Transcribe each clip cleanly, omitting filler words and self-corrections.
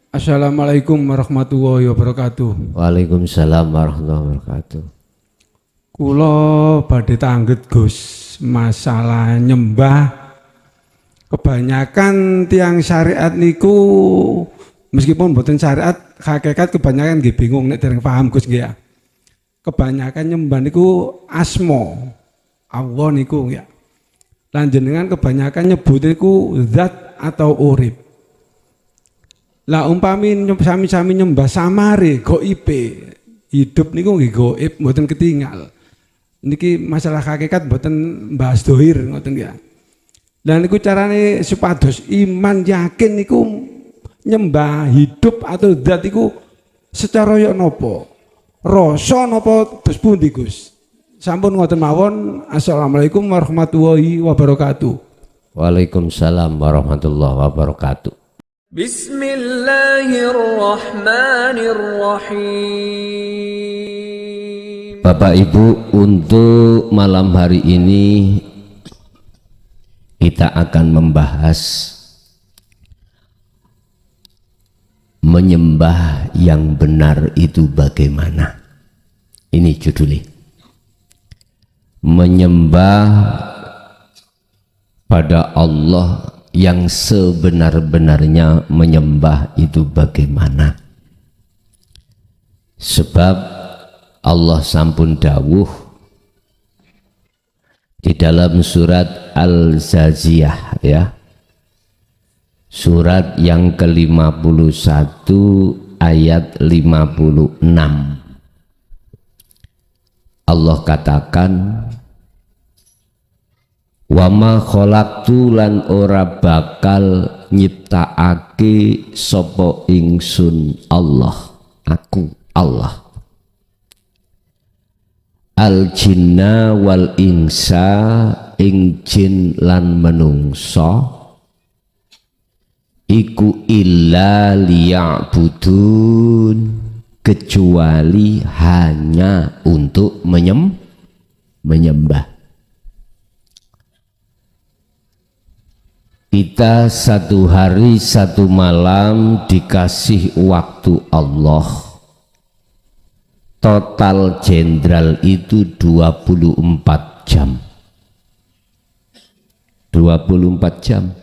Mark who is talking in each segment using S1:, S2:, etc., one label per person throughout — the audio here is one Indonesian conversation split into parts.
S1: Assalamualaikum warahmatullahi wabarakatuh.
S2: Waalaikumsalam warahmatullahi wabarakatuh.
S1: Kula badhe tangget Gus, masalah nyembah kebanyakan tiang syariat niku meskipun mboten syariat hakikat kebanyakan nggih bingung nek dereng paham Gus nggih ya. Kebanyakan nyembah niku asma Allah niku ya. Lan jenengan kebanyakan nyebut niku zat atau urip. Lah umpami sami-sami nyembah samare goibe hidup niku nggih goib mboten ketinggal. Niki masalah hakikat mboten bahas dohir ngoten ya. Lah niku carane supados iman yakin niku nyembah hidup atau zat iku secara yo napa? Rasa napa dos pundi Gus? Sampun ngoten mawon. Assalamualaikum warahmatullahi wabarakatuh.
S2: Waalaikumsalam warahmatullahi wabarakatuh.
S3: Bismillahirrahmanirrahim.
S2: Bapak Ibu, untuk malam hari ini kita akan membahas menyembah yang benar itu bagaimana. Ini judulnya. Menyembah pada Allah yang sebenar-benarnya menyembah itu bagaimana. Sebab Allah sampun dawuh di dalam surat Al-Zaziyah ya, surat yang ke-51 ayat 56. Allah katakan, wa ma khalaqtu lan ora bakal nyiptaake sapa ingsun Allah, aku Allah, al jinna wal insa ing jin lan menungso iku illa liya'budun, kecuali hanya untuk menyembah. Kita satu hari satu malam dikasih waktu Allah, total jenderal itu 24 jam. 24 jam.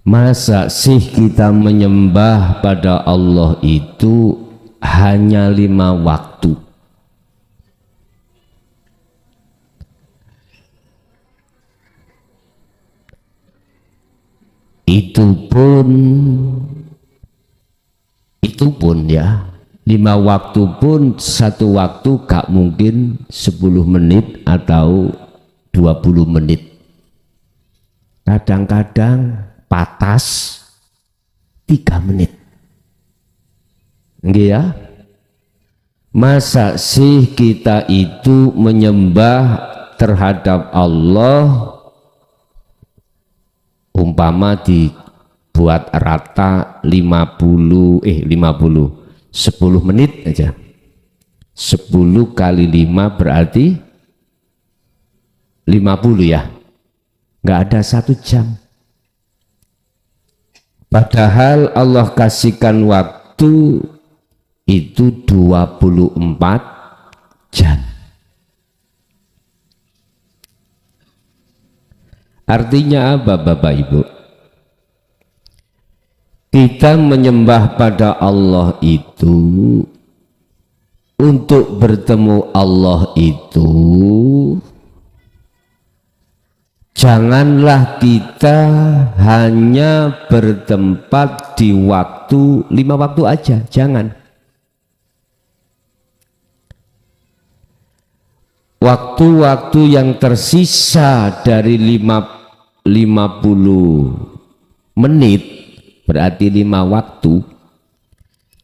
S2: Masa sih kita menyembah pada Allah itu hanya 5 waktu? Itu pun ya 5 waktu pun satu waktu gak mungkin 10 menit atau 20 menit. Kadang-kadang patas 3 menit. Nggih ya? Masa sih kita itu menyembah terhadap Allah umpama dibuat rata 10 menit aja. 10 kali 5 berarti 50 ya. Nggak ada 1 jam. Padahal Allah kasihkan waktu itu 24 jam. Artinya apa Bapak Ibu? Kita menyembah pada Allah itu, untuk bertemu Allah itu, janganlah kita hanya bertempat di waktu 5 waktu aja, jangan. Waktu-waktu yang tersisa dari 50 menit berarti 5 waktu,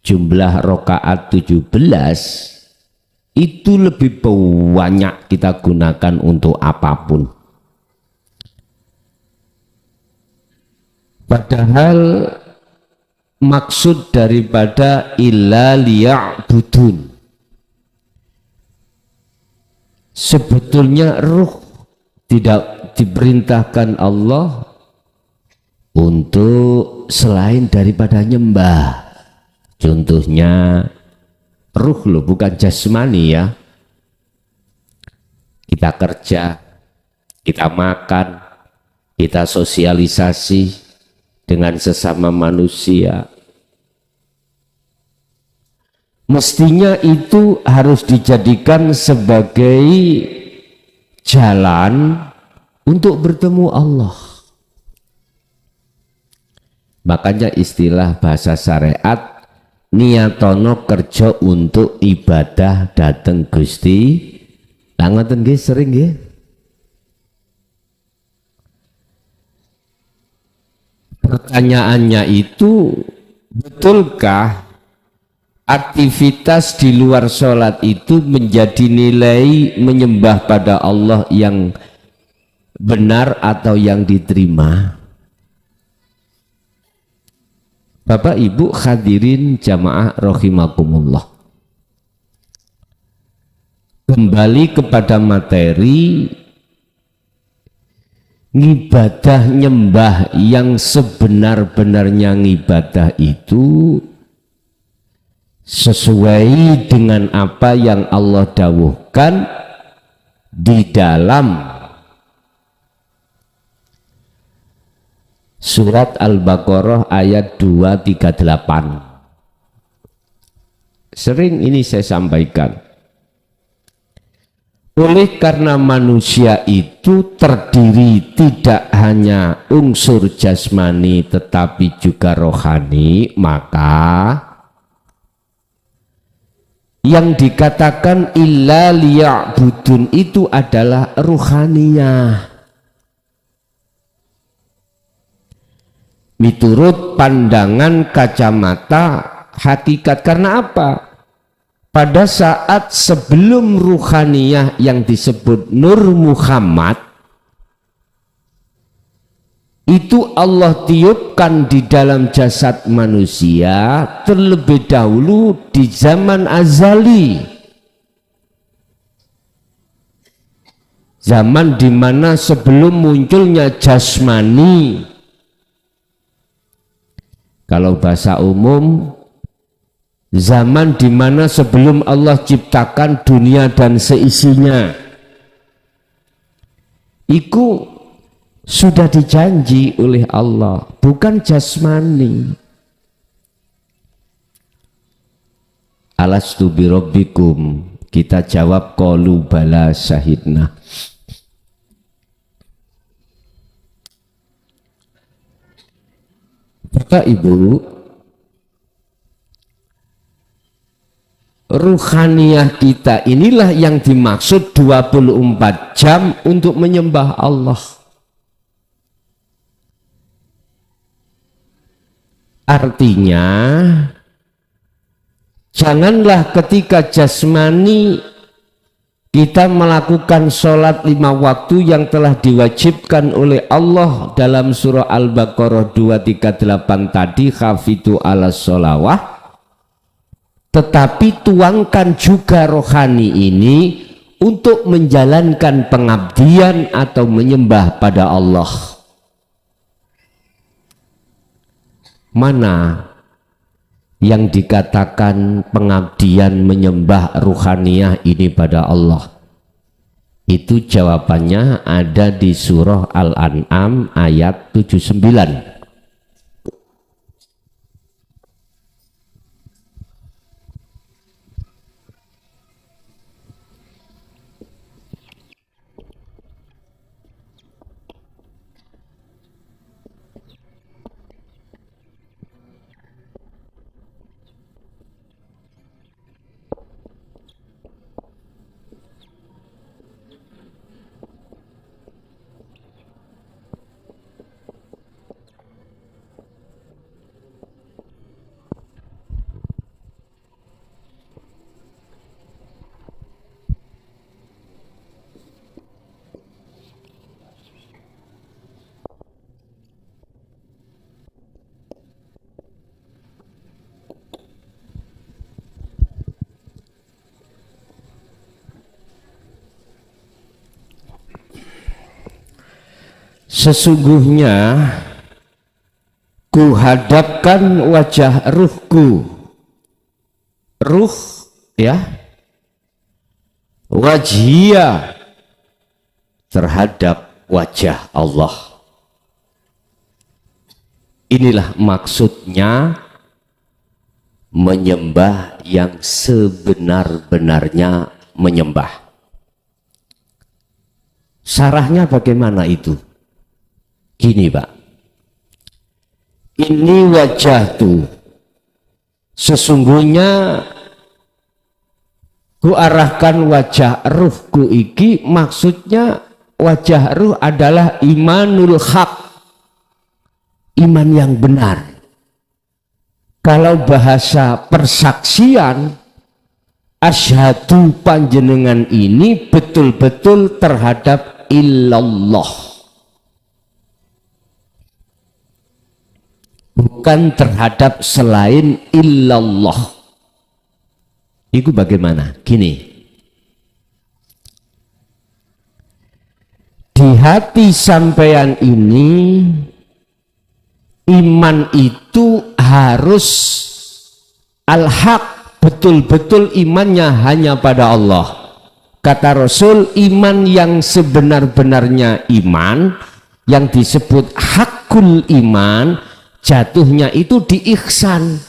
S2: jumlah rakaat 17, itu lebih banyak kita gunakan untuk apapun. Padahal maksud daripada illa liya'budun, sebetulnya ruh tidak diperintahkan Allah untuk selain daripada nyembah. Contohnya ruh loh, bukan jasmani ya. Kita kerja, kita makan, kita sosialisasi dengan sesama manusia. Mestinya itu harus dijadikan sebagai jalan untuk bertemu Allah. Makanya istilah bahasa syariat, niatono kerja untuk ibadah dateng Gusti. Lah ngoten nggih sering nggih. Pertanyaannya itu, betulkah aktivitas di luar sholat itu menjadi nilai menyembah pada Allah yang benar atau yang diterima? Bapak Ibu hadirin jamaah rahimakumullah, kembali kepada materi ngibadah nyembah yang sebenar-benarnya ngibadah itu sesuai dengan apa yang Allah dawuhkan di dalam surat Al-Baqarah ayat 238. Sering ini saya sampaikan. Oleh karena manusia itu terdiri tidak hanya unsur jasmani tetapi juga rohani, maka yang dikatakan illa liya'budun itu adalah ruhaniyah. Miturut pandangan kacamata hakikat. Karena apa? Pada saat sebelum ruhaniyah yang disebut Nur Muhammad itu Allah tiupkan di dalam jasad manusia terlebih dahulu di zaman azali, zaman dimana sebelum munculnya jasmani. Kalau bahasa umum, zaman dimana sebelum Allah ciptakan dunia dan seisinya, itu sudah dijanji oleh Allah, bukan jasmani. Alastu birabbikum, kita jawab qalu bala syahidna. Bapak Ibu, ruhaniyah kita inilah yang dimaksud 24 jam untuk menyembah Allah. Artinya, janganlah ketika jasmani kita melakukan sholat 5 waktu yang telah diwajibkan oleh Allah dalam surah Al-Baqarah 238 tadi, khafitu ala sholawah, tetapi tuangkan juga rohani ini untuk menjalankan pengabdian atau menyembah pada Allah. Mana yang dikatakan pengabdian menyembah ruhaniyah ini pada Allah? Itu jawabannya ada di surah Al-An'am ayat 79. Sesungguhnya ku hadapkan wajah ruhku, ruh ya, wajhia terhadap wajah Allah. Inilah maksudnya menyembah yang sebenar-benarnya menyembah. Syarahnya bagaimana itu? Gini Pak, ini wajah tuh sesungguhnya ku arahkan wajah ruhku iki, maksudnya wajah ruh adalah imanul haq, iman yang benar. Kalau bahasa persaksian, asyhadu panjenengan ini betul-betul terhadap illallah, bukan terhadap selain illallah. Itu bagaimana? Gini, di hati sampean ini iman itu harus al-haq, betul-betul imannya hanya pada Allah. Kata Rasul, iman yang sebenar-benarnya iman, yang disebut hakul iman, jatuhnya itu di ihsan,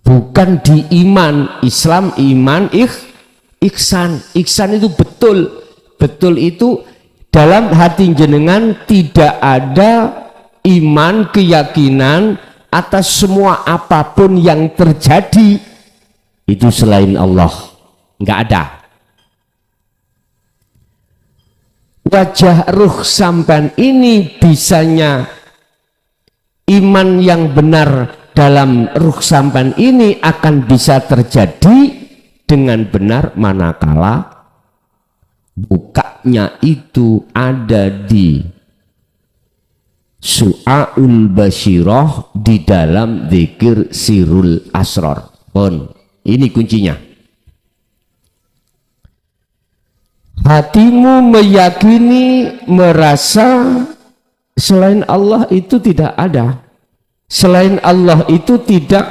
S2: bukan di iman. Islam iman ihsan. Ihsan itu betul. Betul itu dalam hati jenengan tidak ada iman, keyakinan atas semua apapun yang terjadi itu selain Allah, nggak ada. Wajah ruh sampan ini bisanya iman yang benar dalam ruh sampan ini akan bisa terjadi dengan benar manakala bukanya itu ada di Su'aul Basyirah, di dalam zikir sirul asrar. Ini kuncinya. Hatimu meyakini, merasa selain Allah itu tidak ada. Selain Allah itu tidak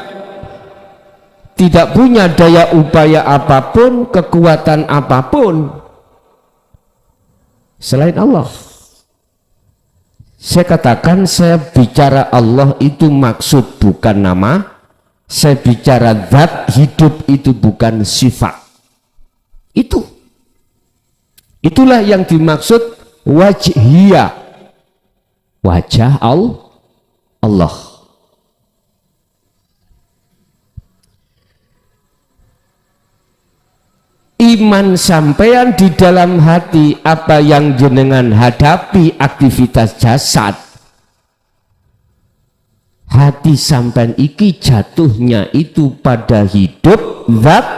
S2: punya daya upaya apapun, kekuatan apapun selain Allah. Saya katakan, saya bicara Allah itu maksud bukan nama, saya bicara zat hidup itu bukan sifat. Itulah yang dimaksud wajhiyah, wajah Allah. Iman sampean di dalam hati, apa yang jenengan hadapi aktivitas jasad, hati sampean iki jatuhnya itu pada hidup zat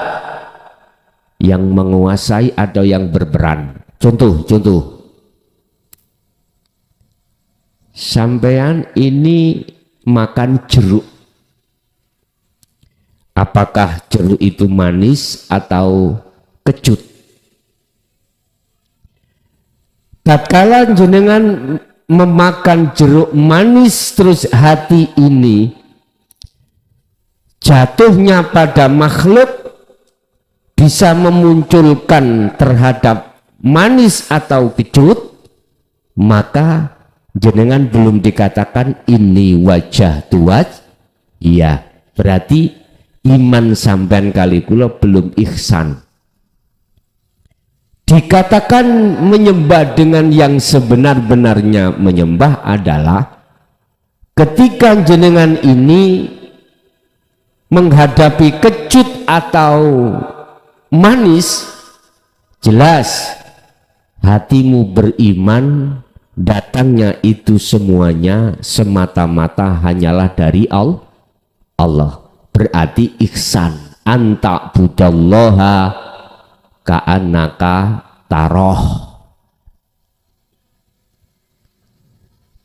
S2: yang menguasai atau yang berperan. Contoh sampean ini makan jeruk, apakah jeruk itu manis atau kecut? Tatkala jenengan memakan jeruk manis, terus hati ini jatuhnya pada makhluk, bisa memunculkan terhadap manis atau kecut, maka jenengan belum dikatakan ini wajah tuaj. Iya, berarti iman sampean kali kula belum ihsan. Dikatakan menyembah dengan yang sebenar-benarnya menyembah adalah ketika jenengan ini menghadapi kecut atau manis, jelas hatimu beriman, datangnya itu semuanya semata-mata hanyalah dari Allah. Berarti ihsan, anta budallaha ka'annaka taroh.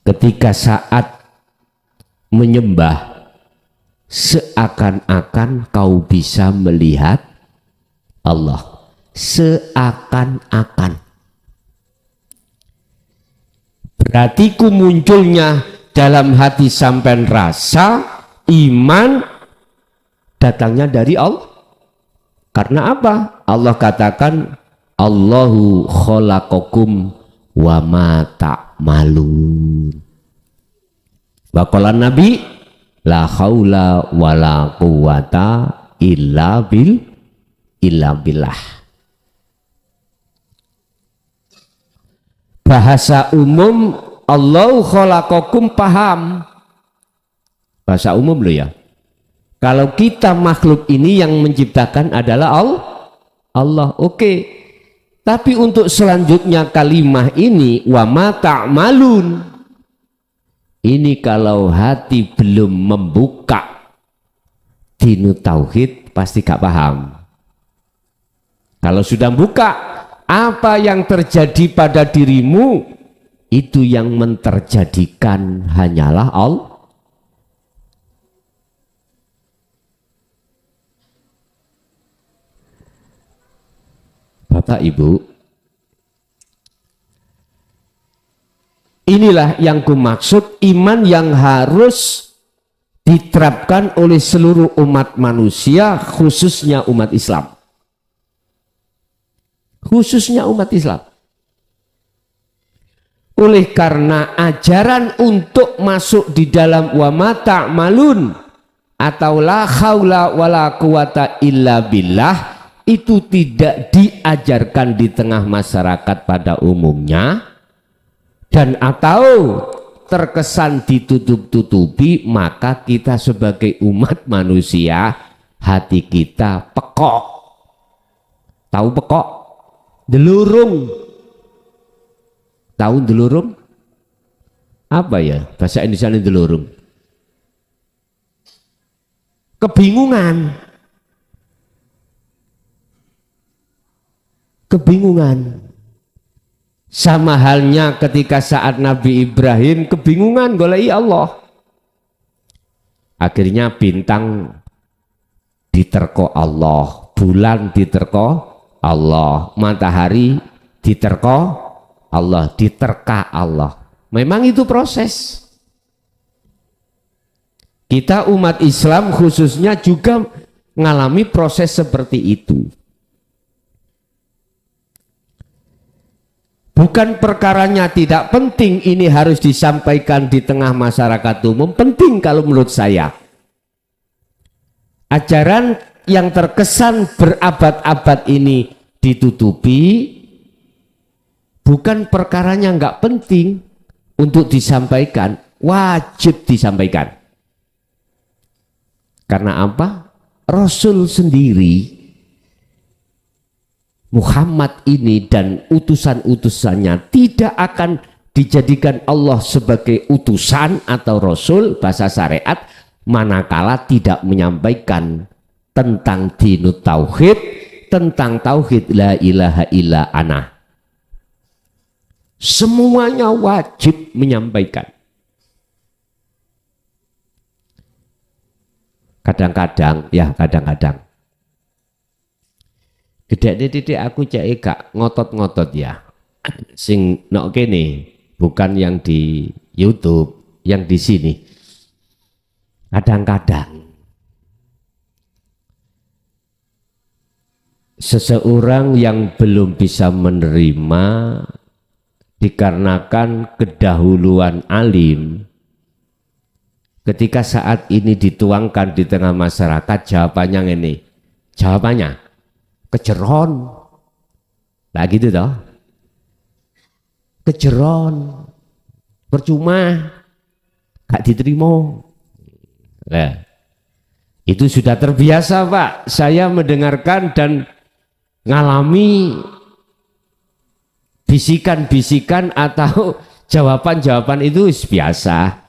S2: Ketika saat menyembah, seakan-akan kau bisa melihat Allah, seakan-akan. Berarti ku munculnya dalam hati sampean rasa iman datangnya dari Allah. Karena apa? Allah katakan Allahu khalaqakum wa ma ta'malun. Wa qala Nabi la haula wala quwata illa billah. Bahasa umum Allahu khalaqakum paham. Bahasa umum loh ya. Kalau kita makhluk ini yang menciptakan adalah Allah. Oke. Tapi untuk selanjutnya kalimah ini wa ma ta'malun. Ini kalau hati belum membuka dinu tauhid pasti gak paham. Kalau sudah buka, apa yang terjadi pada dirimu itu yang menterjadikan hanyalah Allah. Bapak Ibu, inilah yang kumaksud iman yang harus diterapkan oleh seluruh umat manusia, khususnya umat Islam. Khususnya umat Islam. Oleh karena ajaran untuk masuk di dalam wa ma ta'malun atau la haula wala quwata illa billah itu tidak diajarkan di tengah masyarakat pada umumnya, dan atau terkesan ditutup-tutupi, maka kita sebagai umat manusia hati kita pekok. Tahu pekok? Delurung. Tahu delurung? Apa ya bahasa Indonesia ini delurung? Kebingungan. Kebingungan. Sama halnya ketika saat Nabi Ibrahim kebingungan golei Allah. Akhirnya bintang diterko Allah, bulan diterko Allah, matahari diterko Allah, diterka Allah. Memang itu proses. Kita umat Islam khususnya juga mengalami proses seperti itu. Bukan perkaranya tidak penting ini harus disampaikan di tengah masyarakat umum, penting kalau menurut saya. Ajaran yang terkesan berabad-abad ini ditutupi, bukan perkaranya nggak penting untuk disampaikan, wajib disampaikan. Karena apa? Rasul sendiri Muhammad ini dan utusan-utusannya tidak akan dijadikan Allah sebagai utusan atau rasul bahasa syariat manakala tidak menyampaikan tentang dinut tauhid, tentang tauhid la ilaha illa ana. Semuanya wajib menyampaikan. Kadang-kadang gede-gede aku cek gak ngotot-ngotot ya. Sing nok kene, bukan yang di YouTube, yang di sini. Kadang-kadang seseorang yang belum bisa menerima dikarenakan kedahuluan alim, ketika saat ini dituangkan di tengah masyarakat, jawabannya ini. Jawabannya kejeron, lah gitu toh, kejeron, percuma, gak diterima. Nah, itu sudah terbiasa Pak, saya mendengarkan dan ngalami bisikan-bisikan atau jawaban-jawaban itu biasa.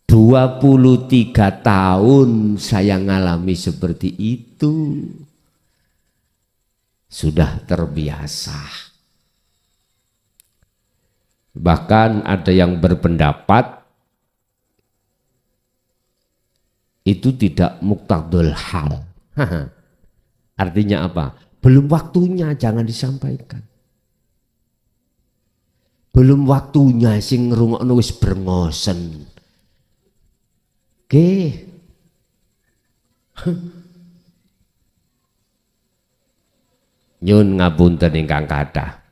S2: 23 tahun saya ngalami seperti itu. Sudah terbiasa. Bahkan ada yang berpendapat itu tidak muqtadul hal. Artinya apa? Belum waktunya, jangan disampaikan. belum waktunya sing ngrungokno wis brengosen. Nggih. Nyun ngapunten ingkang kathah.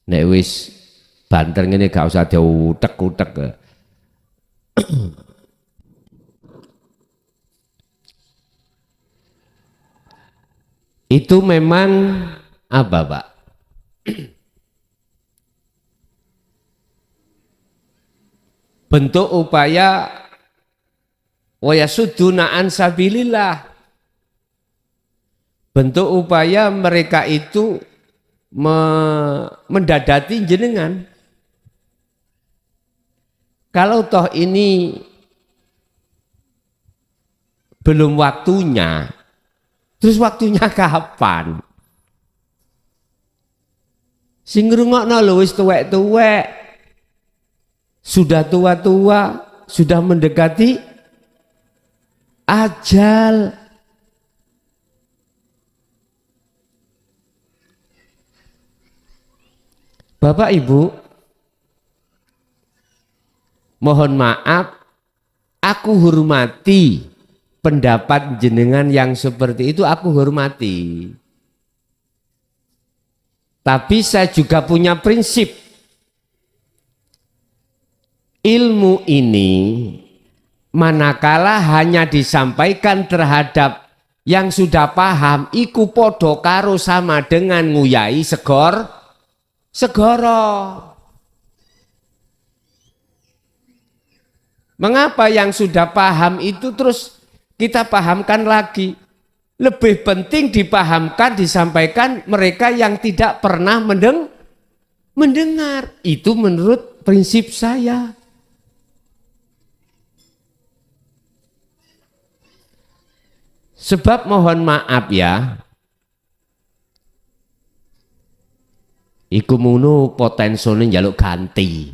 S2: Nek wis banter ngene gak usah diutek-utek. Itu memang apa, Pak? Bentuk upaya wayasudduna an sabilillah. Bentuk upaya mereka itu mendadati jenengan. Kalau toh ini belum waktunya, terus waktunya kapan? Sing ngrungokno lho wis tuwek-tuwek, sudah tua-tua, sudah mendekati ajal. Bapak Ibu, mohon maaf, aku hormati pendapat jenengan yang seperti itu, aku hormati. Tapi saya juga punya prinsip. Ilmu ini manakala hanya disampaikan terhadap yang sudah paham, iku podo karo sama dengan nguyai segoro. Mengapa yang sudah paham itu terus kita pahamkan lagi? Lebih penting dipahamkan, disampaikan mereka yang tidak pernah mendengar. Itu menurut prinsip saya. Sebab mohon maaf ya, iku munu potensone njaluk ganti.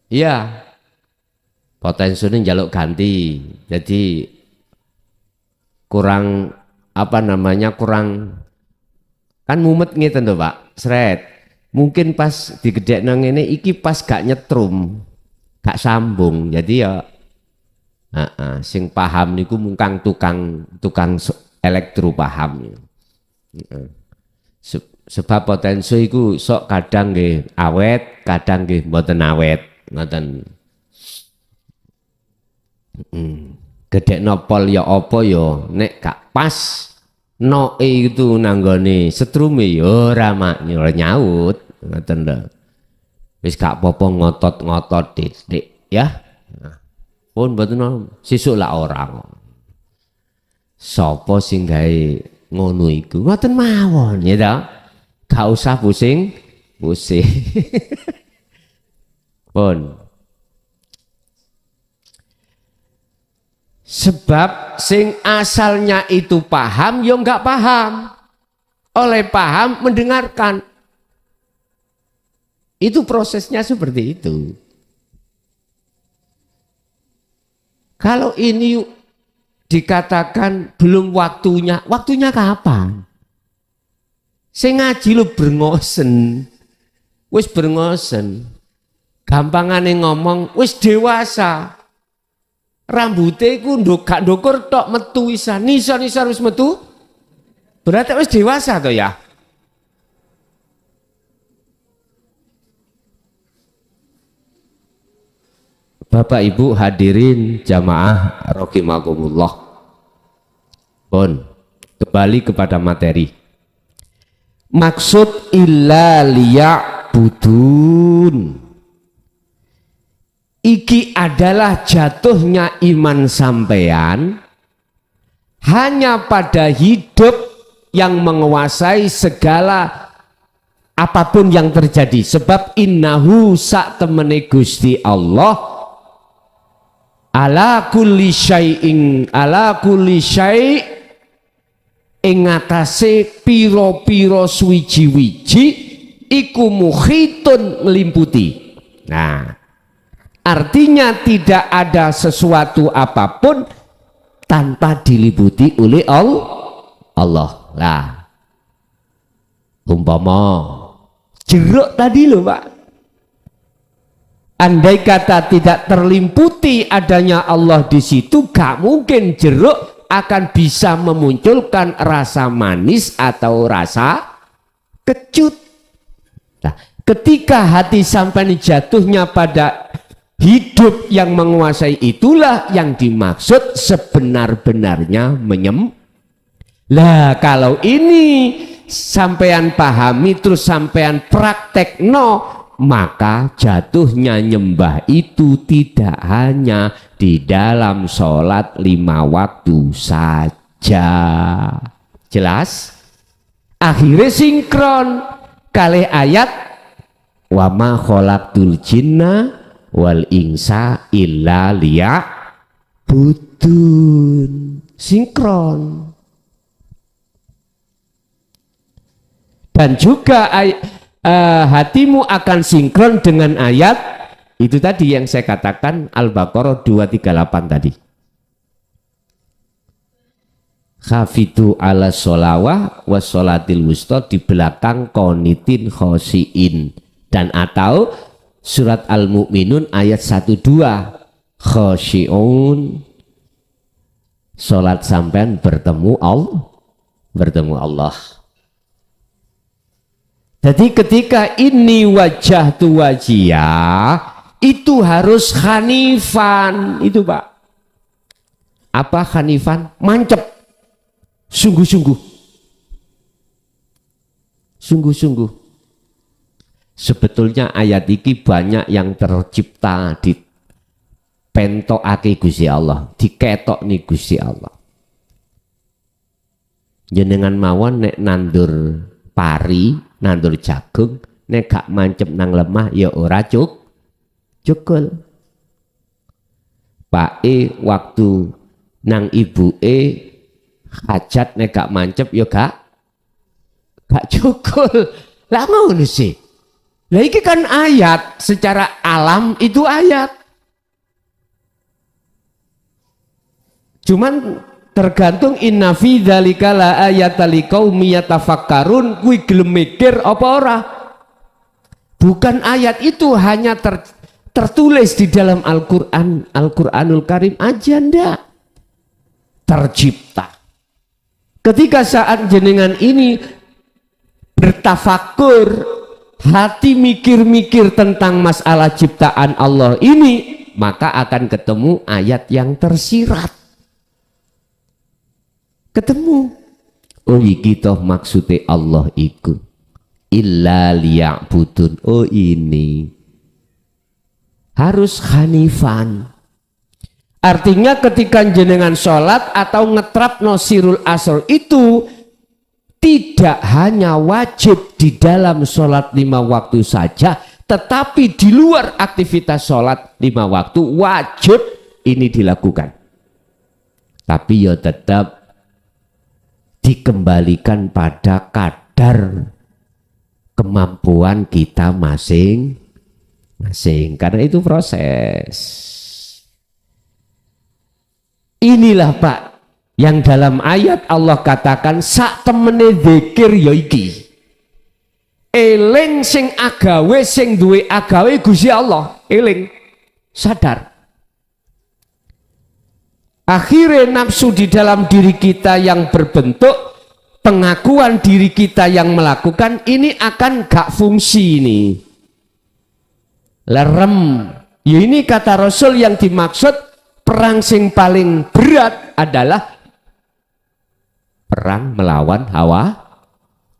S2: Iya, potensone njaluk ganti. Jadi kurang apa namanya, kurang kan mumet ngeten to Pak, sret. Mungkin pas digedhekno ngene iki pas gak nyetrum, gak sambung. Jadi ya sing paham niku mungkang tukang elektro paham. Sebab potensi iku sok kadang nggih awet, kadang nggih mboten awet, ngoten. Gedhekno pol ya apa ya, nek gak pas noe itu nanggone setrume ya ora nyaut, ngoten lho. Wis gak apa-apa ngotot-ngotot dik ya. Pun mboten sesuk lah ora. Sapa sing gawe ngono iku? Ngoten mawon ya ta. Gak usah pusing. Pun. Sebab sing asalnya itu paham ya enggak paham. Oleh paham mendengarkan. Itu prosesnya seperti itu. Kalau ini dikatakan belum waktunya, waktunya kapan? Sing ngaji lu brengosen, wis brengosen. Gampangane ngomong, wis dewasa. Rambute ku gak ndukur tok metu isan, nisor wis metu. Berarti wis dewasa to ya. Bapak Ibu hadirin jamaah rahimakumullah. Pun kembali kepada materi. Maksud illa liya'budun. Iki adalah jatuhnya iman sampean hanya pada hidup yang menguasai segala apapun yang terjadi. Sebab innahu sak temene Gusti Allah ala kulli syai'in ing atase piro-piro suwiji-wiji iku muhitun melimputi. Nah, artinya tidak ada sesuatu apapun tanpa diliputi oleh Allah. Lah, Umpama jeruk tadi loh Pak, andai kata tidak terlimputi adanya Allah di situ, gak mungkin jeruk akan bisa memunculkan rasa manis atau rasa kecut. Nah, ketika hati sampai jatuhnya pada hidup yang menguasai, itulah yang dimaksud sebenar-benarnya Lah kalau ini sampean pahami terus sampean praktekno, maka jatuhnya nyembah itu tidak hanya di dalam sholat 5 waktu saja. Jelas? Akhirnya sinkron kali ayat wa ma khalaqtul jinna wal insa illa liya'budun. Sinkron. Dan juga hatimu akan sinkron dengan ayat itu tadi yang saya katakan, Al-Baqarah 238 tadi. Khafitu ala sholawah was sholatil wusta, di belakang qonitin khosiin, dan atau surat Al-Mu'minun ayat 12 khosyi'un, sholat sampean bertemu Allah. Jadi ketika ini wajah tu wajiyah, itu harus hanifan. Itu Pak. Apa hanifan? Mancep. Sungguh-sungguh. Sungguh-sungguh. Sebetulnya ayat ini banyak yang tercipta di pentokake Gusti Allah, diketok nih Gusti Allah. Jenengan mawon nek nandur pari, nandur jagung, nek gak mancep nang lemah ya ora cukul. Pak waktu nang ibu hajat nek gak mancep ya gak cukul. Lah ngono sih. Lah iki kan ayat, secara alam itu ayat. Cuman tergantung inna fi dzalika la ayatan liqaumin yatafakkarun, kuwi gelem mikir apa ora. Bukan ayat itu hanya tertulis di dalam Al-Qur'an, Al-Qur'anul Karim aja ndak. Tercipta. Ketika saat jenengan ini bertafakur, hati mikir-mikir tentang masalah ciptaan Allah ini, maka akan ketemu ayat yang tersirat. Ketemu, oh iki toh maksudnya Allah iku illa liya'budun. Oh ini harus hanifan. Artinya ketika jenengan sholat atau ngetrap nosirul asr itu tidak hanya wajib di dalam sholat 5 waktu saja, tetapi di luar aktivitas sholat 5 waktu wajib ini dilakukan. Tapi ya tetap dikembalikan pada kadar kemampuan kita masing-masing, karena itu proses. Inilah Pak yang dalam ayat Allah katakan sak temene zikir ya iki, eling sing agawe, sing duwe agawe Gusti Allah, eling sadar. Akhirnya nafsu di dalam diri kita yang berbentuk pengakuan diri kita yang melakukan ini akan gak fungsi ini. Lerem. Ya ini kata Rasul yang dimaksud perang sing paling berat adalah perang melawan hawa.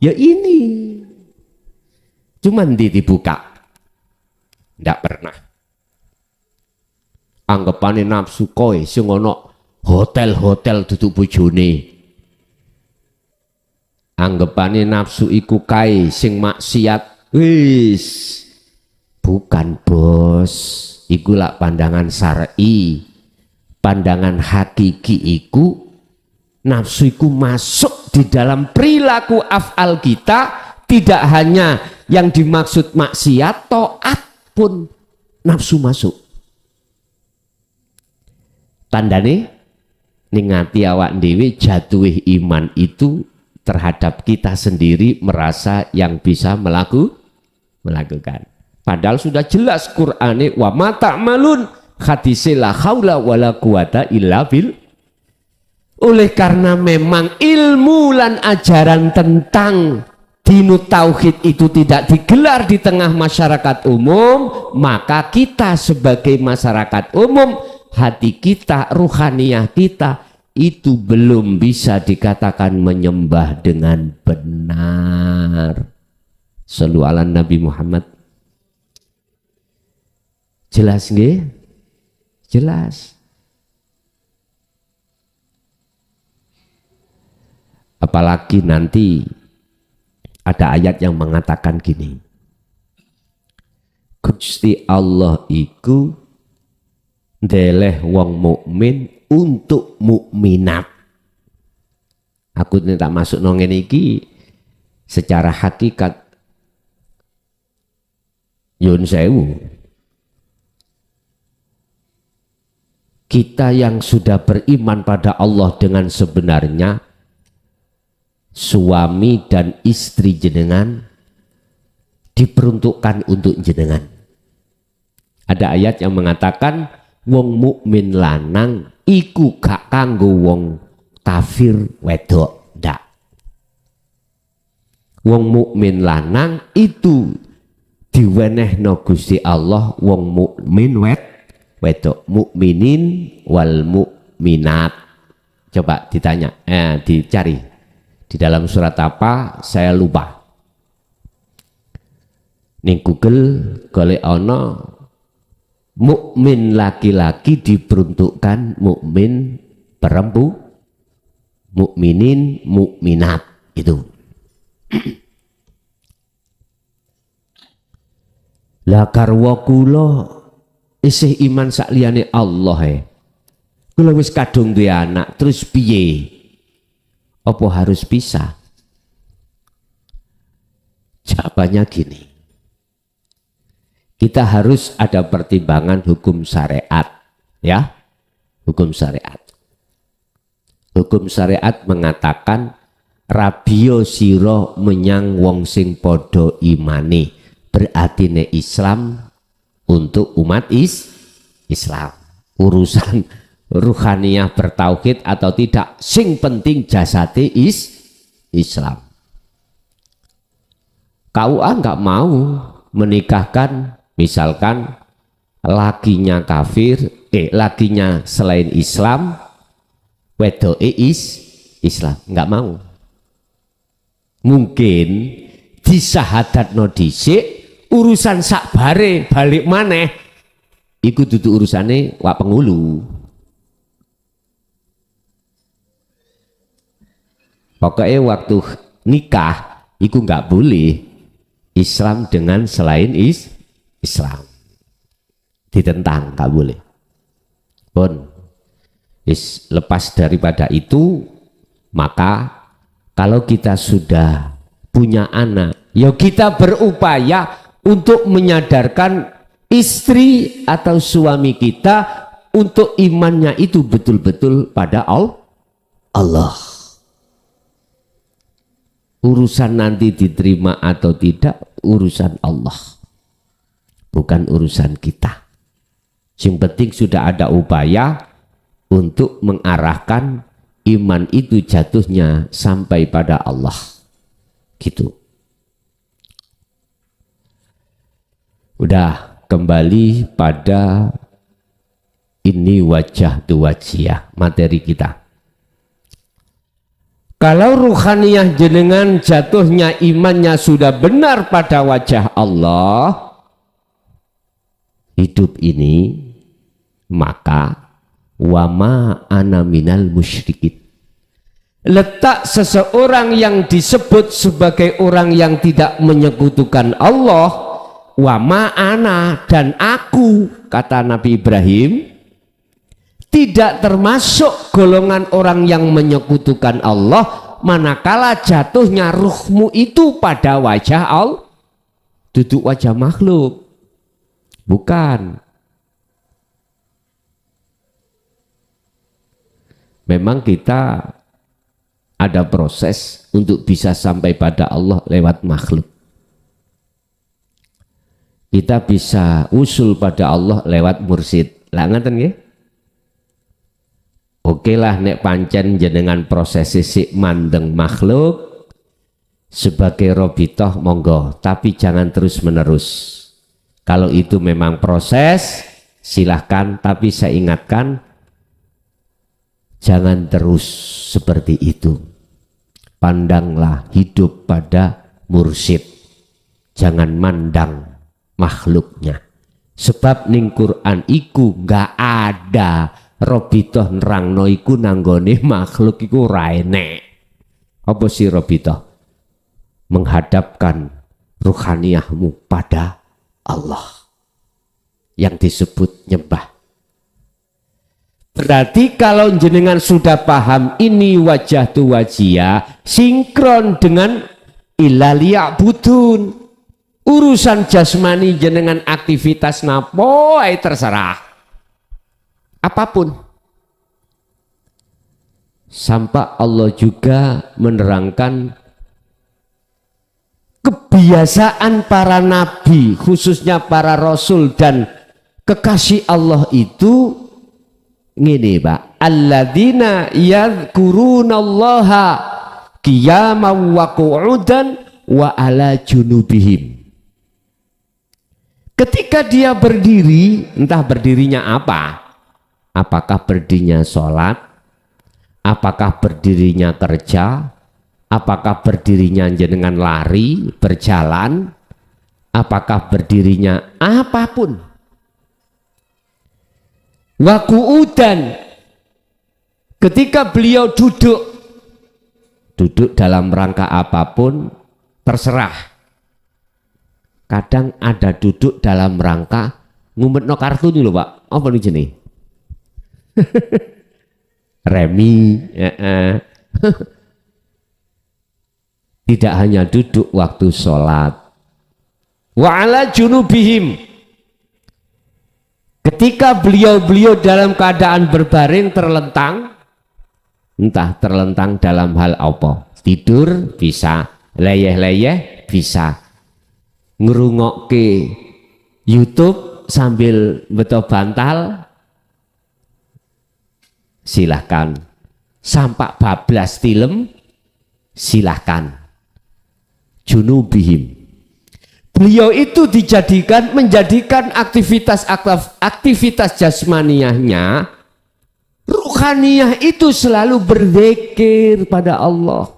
S2: Ya ini. Cuman dibuka. Ndak pernah. Anggapane nafsu kowe sing ana hotel-hotel duduk bojone. Anggapane nafsu iku kae sing maksiat. Wis bukan bos, iku lak pandangan syar'i. Pandangan hakiki iku nafsu iku masuk di dalam perilaku af'al kita, tidak hanya yang dimaksud maksiat, taat pun nafsu masuk. Tandane ning ati awak dhewe jatuhe iman itu terhadap kita sendiri merasa yang bisa melakukan. Padahal sudah jelas Qur'ane wa ma ta'malun hadise la haula wala quwata illa bil. Oleh karena memang ilmu dan ajaran tentang dinut tauhid itu tidak digelar di tengah masyarakat umum, maka kita sebagai masyarakat umum, hati kita, ruhaniyah kita itu belum bisa dikatakan menyembah dengan benar. Shallu ala Nabi Muhammad. Jelas nggih? Jelas. Apalagi nanti ada ayat yang mengatakan gini. Gusti Allah iku ndeleh wong mukmin untuk mukminat. Aku tak masuk nongen iki secara hakikat yun sewu. Kita yang sudah beriman pada Allah dengan sebenarnya, suami dan istri jenengan diperuntukkan untuk jenengan. Ada ayat yang mengatakan wong mukmin lanang iku gak kanggo wong kafir wedok ndak. Wong mukmin lanang itu diwenehno Gusti Allah wong mukmin wedok, mukminin wal mukminat. Coba ditanya, dicari di dalam surat apa, saya lupa. Ning Google golek ana mukmin laki-laki diperuntukkan mukmin perempuan, mukminin mukminat itu. Lah karwa kula isih iman sakliyane Allah kula wis kadung duwe anak terus piye? Apa harus pisah? Jawabannya gini. Kita harus ada pertimbangan hukum syariat, ya. Hukum syariat. Hukum syariat mengatakan rabio siro menyang wong sing podo imani, berarti ne Islam untuk umat Islam. Urusan ruhaniyah bertauhid atau tidak, sing penting jasate Islam. KUA nggak mau menikahkan misalkan lakinya kafir, lakinya selain Islam, wedoke Islam, nggak mau. Mungkin disahadatno dhisik, urusan sakbare balik maneh iku dudu urusane wak penghulu. Pokoknya waktu nikah iku nggak boleh Islam dengan selain Islam, ditentang, nggak boleh. Pun lepas daripada itu, maka kalau kita sudah punya anak, ya kita berupaya untuk menyadarkan istri atau suami kita untuk imannya itu betul-betul pada Allah. Urusan nanti diterima atau tidak urusan Allah, bukan urusan kita. Yang penting sudah ada upaya untuk mengarahkan iman itu jatuhnya sampai pada Allah, gitu. Udah kembali pada ini wajah tu wajiyah, materi kita. Kalau ruhaniyah jenengan jatuhnya imannya sudah benar pada wajah Allah, hidup ini, maka wama ana minal musyrikin. Letak seseorang yang disebut sebagai orang yang tidak menyekutukan Allah, wama ana dan aku, kata Nabi Ibrahim, tidak termasuk golongan orang yang menyekutukan Allah, manakala jatuhnya ruhmu itu pada wajah Allah, duduk wajah makhluk, bukan. Memang kita ada proses untuk bisa sampai pada Allah lewat makhluk. Kita bisa usul pada Allah lewat mursyid. Lah ngaten nggih? Oke lah nek pancen jenengan proses sik mandeng makhluk sebagai robitoh monggo, tapi jangan terus menerus. Kalau itu memang proses silahkan, tapi saya ingatkan jangan terus seperti itu. Pandanglah hidup pada mursyid, jangan mandang makhluknya. Sebab ning Quran iku gak ada robitoh nerangno iku nanggone makhluk iku ra enek. Apa sih robitoh? Menghadapkan ruhaniyahmu pada Allah yang disebut nyembah. Berarti kalau jenengan sudah paham ini wajah tu wajia sinkron dengan ilaliya'budun. Urusan jasmani jenengan aktivitas napo terserah apapun. Sampai Allah juga menerangkan kebiasaan para nabi khususnya para rasul dan kekasih Allah itu ngene Pak, alladzina yadhkurunallaha qiyaman wa qu'udan wa ala junubihim. Ketika dia berdiri, entah berdirinya apa, apakah berdirinya sholat, apakah berdirinya kerja, apakah berdirinya jenengan lari, berjalan, apakah berdirinya apapun. Wa qu'udan, ketika beliau duduk dalam rangka apapun terserah. Kadang ada duduk dalam rangka ngumpetno kartu nih loh Pak. Apa nih jenis? Remi. Tidak hanya duduk waktu sholat. Wa ala junubihim. Ketika beliau dalam keadaan berbaring terlentang, entah terlentang dalam hal apa, tidur bisa, leyeh-leyeh bisa, ngerungokke YouTube sambil beto bantal silahkan, sampak bablas film silahkan. Junubihim, beliau itu menjadikan aktivitas jasmaniyahnya, ruhaniyah itu selalu berzikir pada Allah.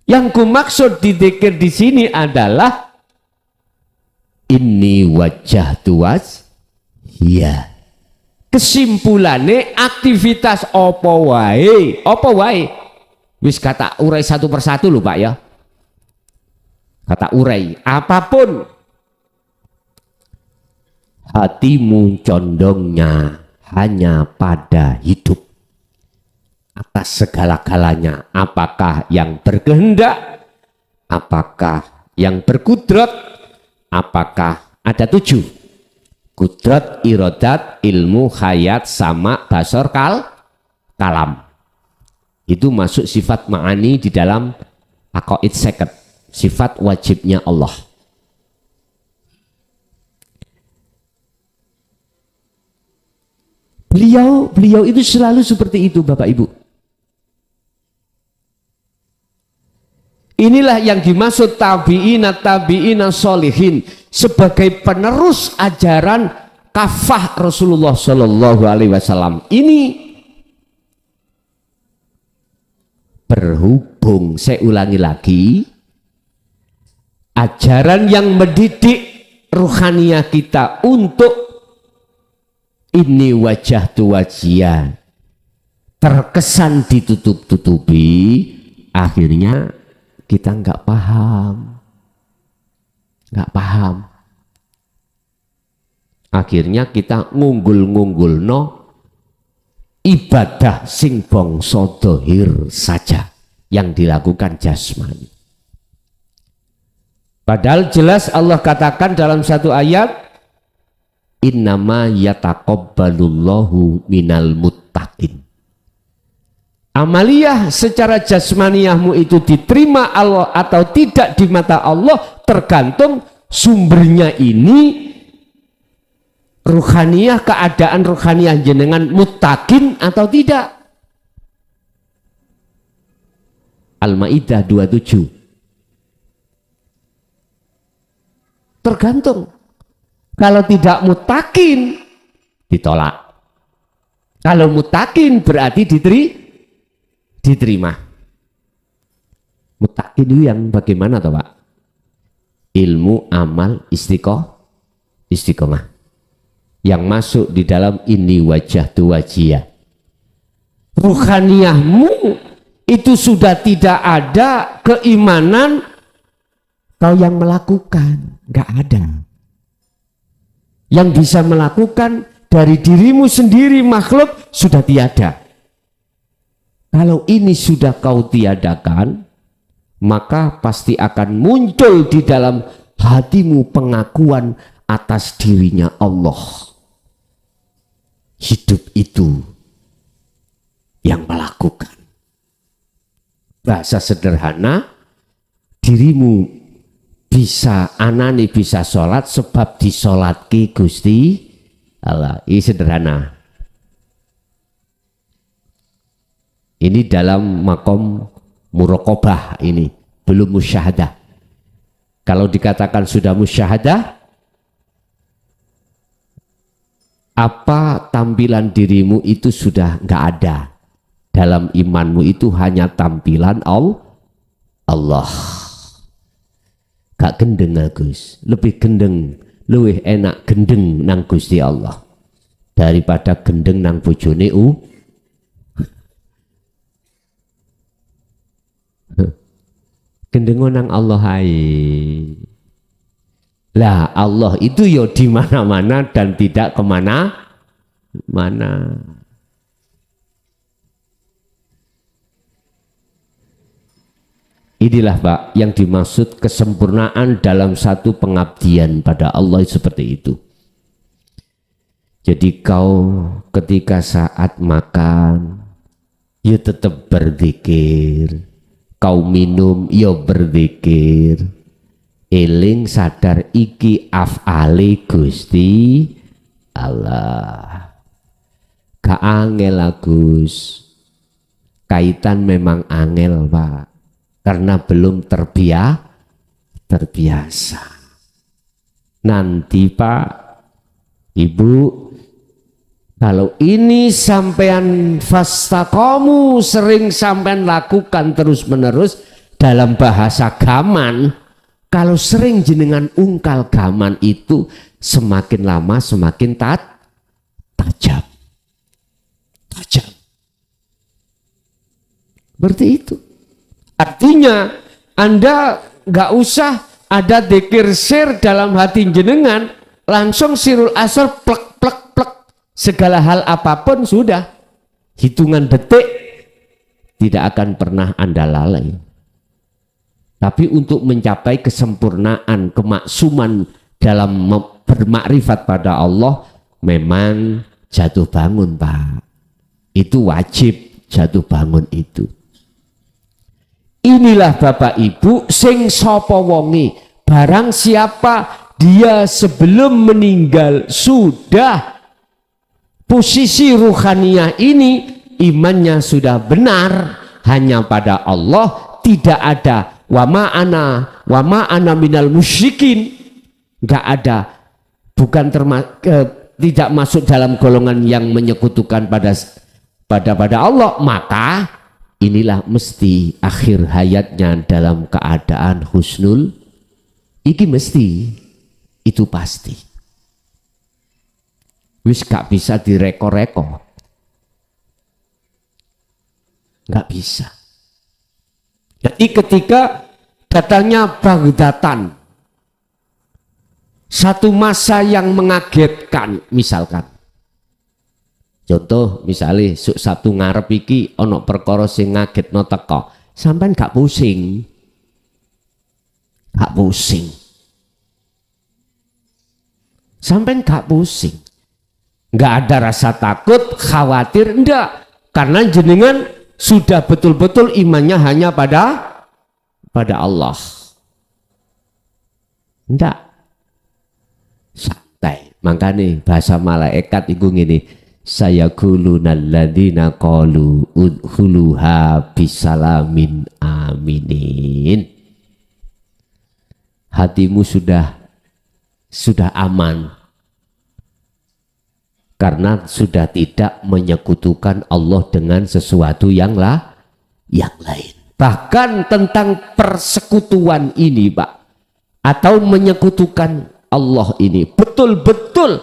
S2: Yang kumaksud di zikir di sini adalah inni wajjahtu wajhiya. Kesimpulannya aktivitas apa wae. Wis kata urai satu persatu lho Pak ya. Kata urai apapun, hatimu condongnya hanya pada hidup atas segala-galanya, apakah yang berkehendak, apakah yang berkudrat, apakah ada 7 kudrat, irodat, ilmu, hayat, sama, basor, kalam. Itu masuk sifat ma'ani di dalam aqaid seket, sifat wajibnya Allah. Beliau itu selalu seperti itu Bapak Ibu. Inilah yang dimaksud tabi'ina solihin sebagai penerus ajaran kafah Rasulullah Shallallahu Alaihi Wasallam. Ini berhubung, saya ulangi lagi, ajaran yang mendidik ruhaniyah kita untuk ini wajah tu wajia terkesan ditutup-tutupi, akhirnya kita nggak paham. Akhirnya kita ngunggul no ibadah sing bangsa dohir saja yang dilakukan jasmani. Padahal jelas Allah katakan dalam satu ayat, innama yataqabbalullahu minal muttaqin. Amaliyah secara jasmaniyahmu itu diterima Allah atau tidak di mata Allah tergantung sumbernya ini ruhaniyah, keadaan ruhaniyah jenengan muttaqin atau tidak. Al-Maidah 27. Tergantung. Kalau tidak muttaqin ditolak. Kalau muttaqin berarti diterima. Muttaqin itu yang bagaimana toh Pak? Ilmu, amal, istiqomah. Yang masuk di dalam ini wajah tu wajiyah. Ruhaniyahmu itu sudah tidak ada keimanan kau yang melakukan, nggak ada. Yang bisa melakukan dari dirimu sendiri makhluk sudah tiada. Kalau ini sudah kau tiadakan, maka pasti akan muncul di dalam hatimu pengakuan atas dirinya Allah. Hidup itu yang melakukan. Bahasa sederhana, dirimu bisa, anani bisa sholat sebab disolatki Gusti Allah. Ini sederhana. Ini dalam makom muraqabah, ini belum musyahadah. Kalau dikatakan sudah musyahadah, apa tampilan dirimu itu sudah nggak ada. Dalam imanmu itu hanya tampilan Allah. Gak gendeng Agus, lebih gendeng, lebih enak gendeng nang Gusti Allah daripada gendeng nang bojone gendeng nang Allah hai. Lah Allah itu ya di mana-mana dan tidak kemana-mana. Inilah Pak yang dimaksud kesempurnaan dalam satu pengabdian pada Allah seperti itu. Jadi kau ketika saat makan ya tetap berzikir, kau minum ya berzikir, eling sadar iki af'ali Gusti Allah. Gak angel Agus, kaitan memang angel Pak. Karena belum terbiasa. Nanti Pak, Ibu, kalau ini sampean fastaqomu sering sampean lakukan terus menerus dalam bahasa gaman, kalau sering jenengan ungkal gaman itu semakin lama semakin tajam. Seperti itu. Artinya Anda nggak usah ada dzikir sir dalam hati jenengan, langsung sirul asar plek plek plek, segala hal apapun sudah hitungan detik tidak akan pernah Anda lalai. Tapi untuk mencapai kesempurnaan, kemaksuman dalam bermakrifat pada Allah memang jatuh bangun Pak. Itu wajib jatuh bangun itu. Inilah Bapak Ibu sing sapa wonge, barang siapa dia sebelum meninggal sudah posisi ruhaniyah ini, imannya sudah benar hanya pada Allah, tidak ada wa ma'ana minal musyrikin, enggak ada, bukan tidak masuk dalam golongan yang menyekutukan pada Allah, maka inilah mesti akhir hayatnya dalam keadaan husnul. Iki mesti, itu pasti. Wis gak bisa direko-reko, gak bisa. Jadi ketika datangnya Baghdatan, satu masa yang mengagetkan, misalkan contoh misalnya Sabtu ngarep iki ono perkara sing ngagetno teko, sampean gak pusing. Sampean gak pusing. Gak ada rasa takut, khawatir, enggak. Karena jenengan sudah betul-betul imannya hanya pada Allah. Enggak. Santai. Makanya bahasa malaikat itu gini, saya kulunal ladzina qalu udkhuluha bisalamin aminin. Hatimu sudah aman karena sudah tidak menyekutukan Allah dengan sesuatu yang lain. Bahkan tentang persekutuan ini, Pak, atau menyekutukan Allah ini betul-betul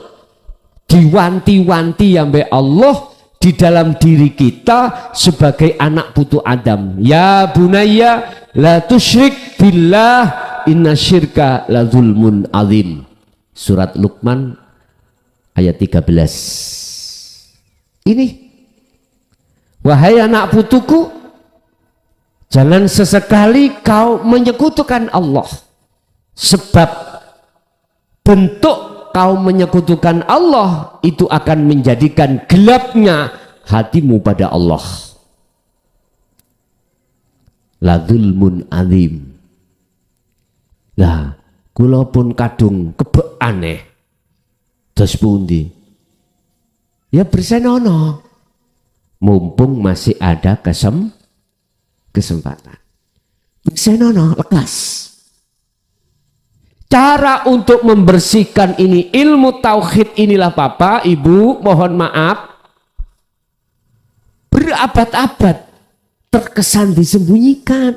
S2: diwanti-wanti sampai Allah di dalam diri kita sebagai anak putu Adam. Ya bunayya la tusyrik billah inna syirka la zulmun azim. Surat Luqman ayat 13. Ini, wahai anak putuku, jangan sesekali kau menyekutukan Allah, sebab bentuk kau menyekutukan Allah itu akan menjadikan gelapnya hatimu pada Allah. La zulmun azim. Lah, kula pun kadung kebek aneh. Dos pundi? Ya bersenono. Mumpung masih ada kesempatan. Bersenono, lekas. Cara untuk membersihkan ini, ilmu tauhid inilah Bapak, Ibu, mohon maaf, berabad-abad terkesan disembunyikan.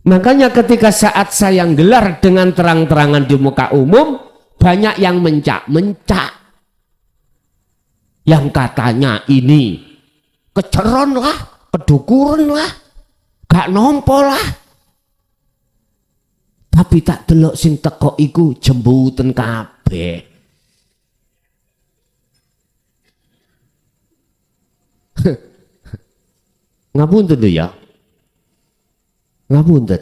S2: Makanya ketika saat saya gelar dengan terang-terangan di muka umum, banyak yang mencak-mencak. Yang katanya ini keceron lah, kedukuran lah, gak nompo lah. Tapi tak delok sing teko iku jembuten kabeh. Ngapunten lho ya. Ngapunten.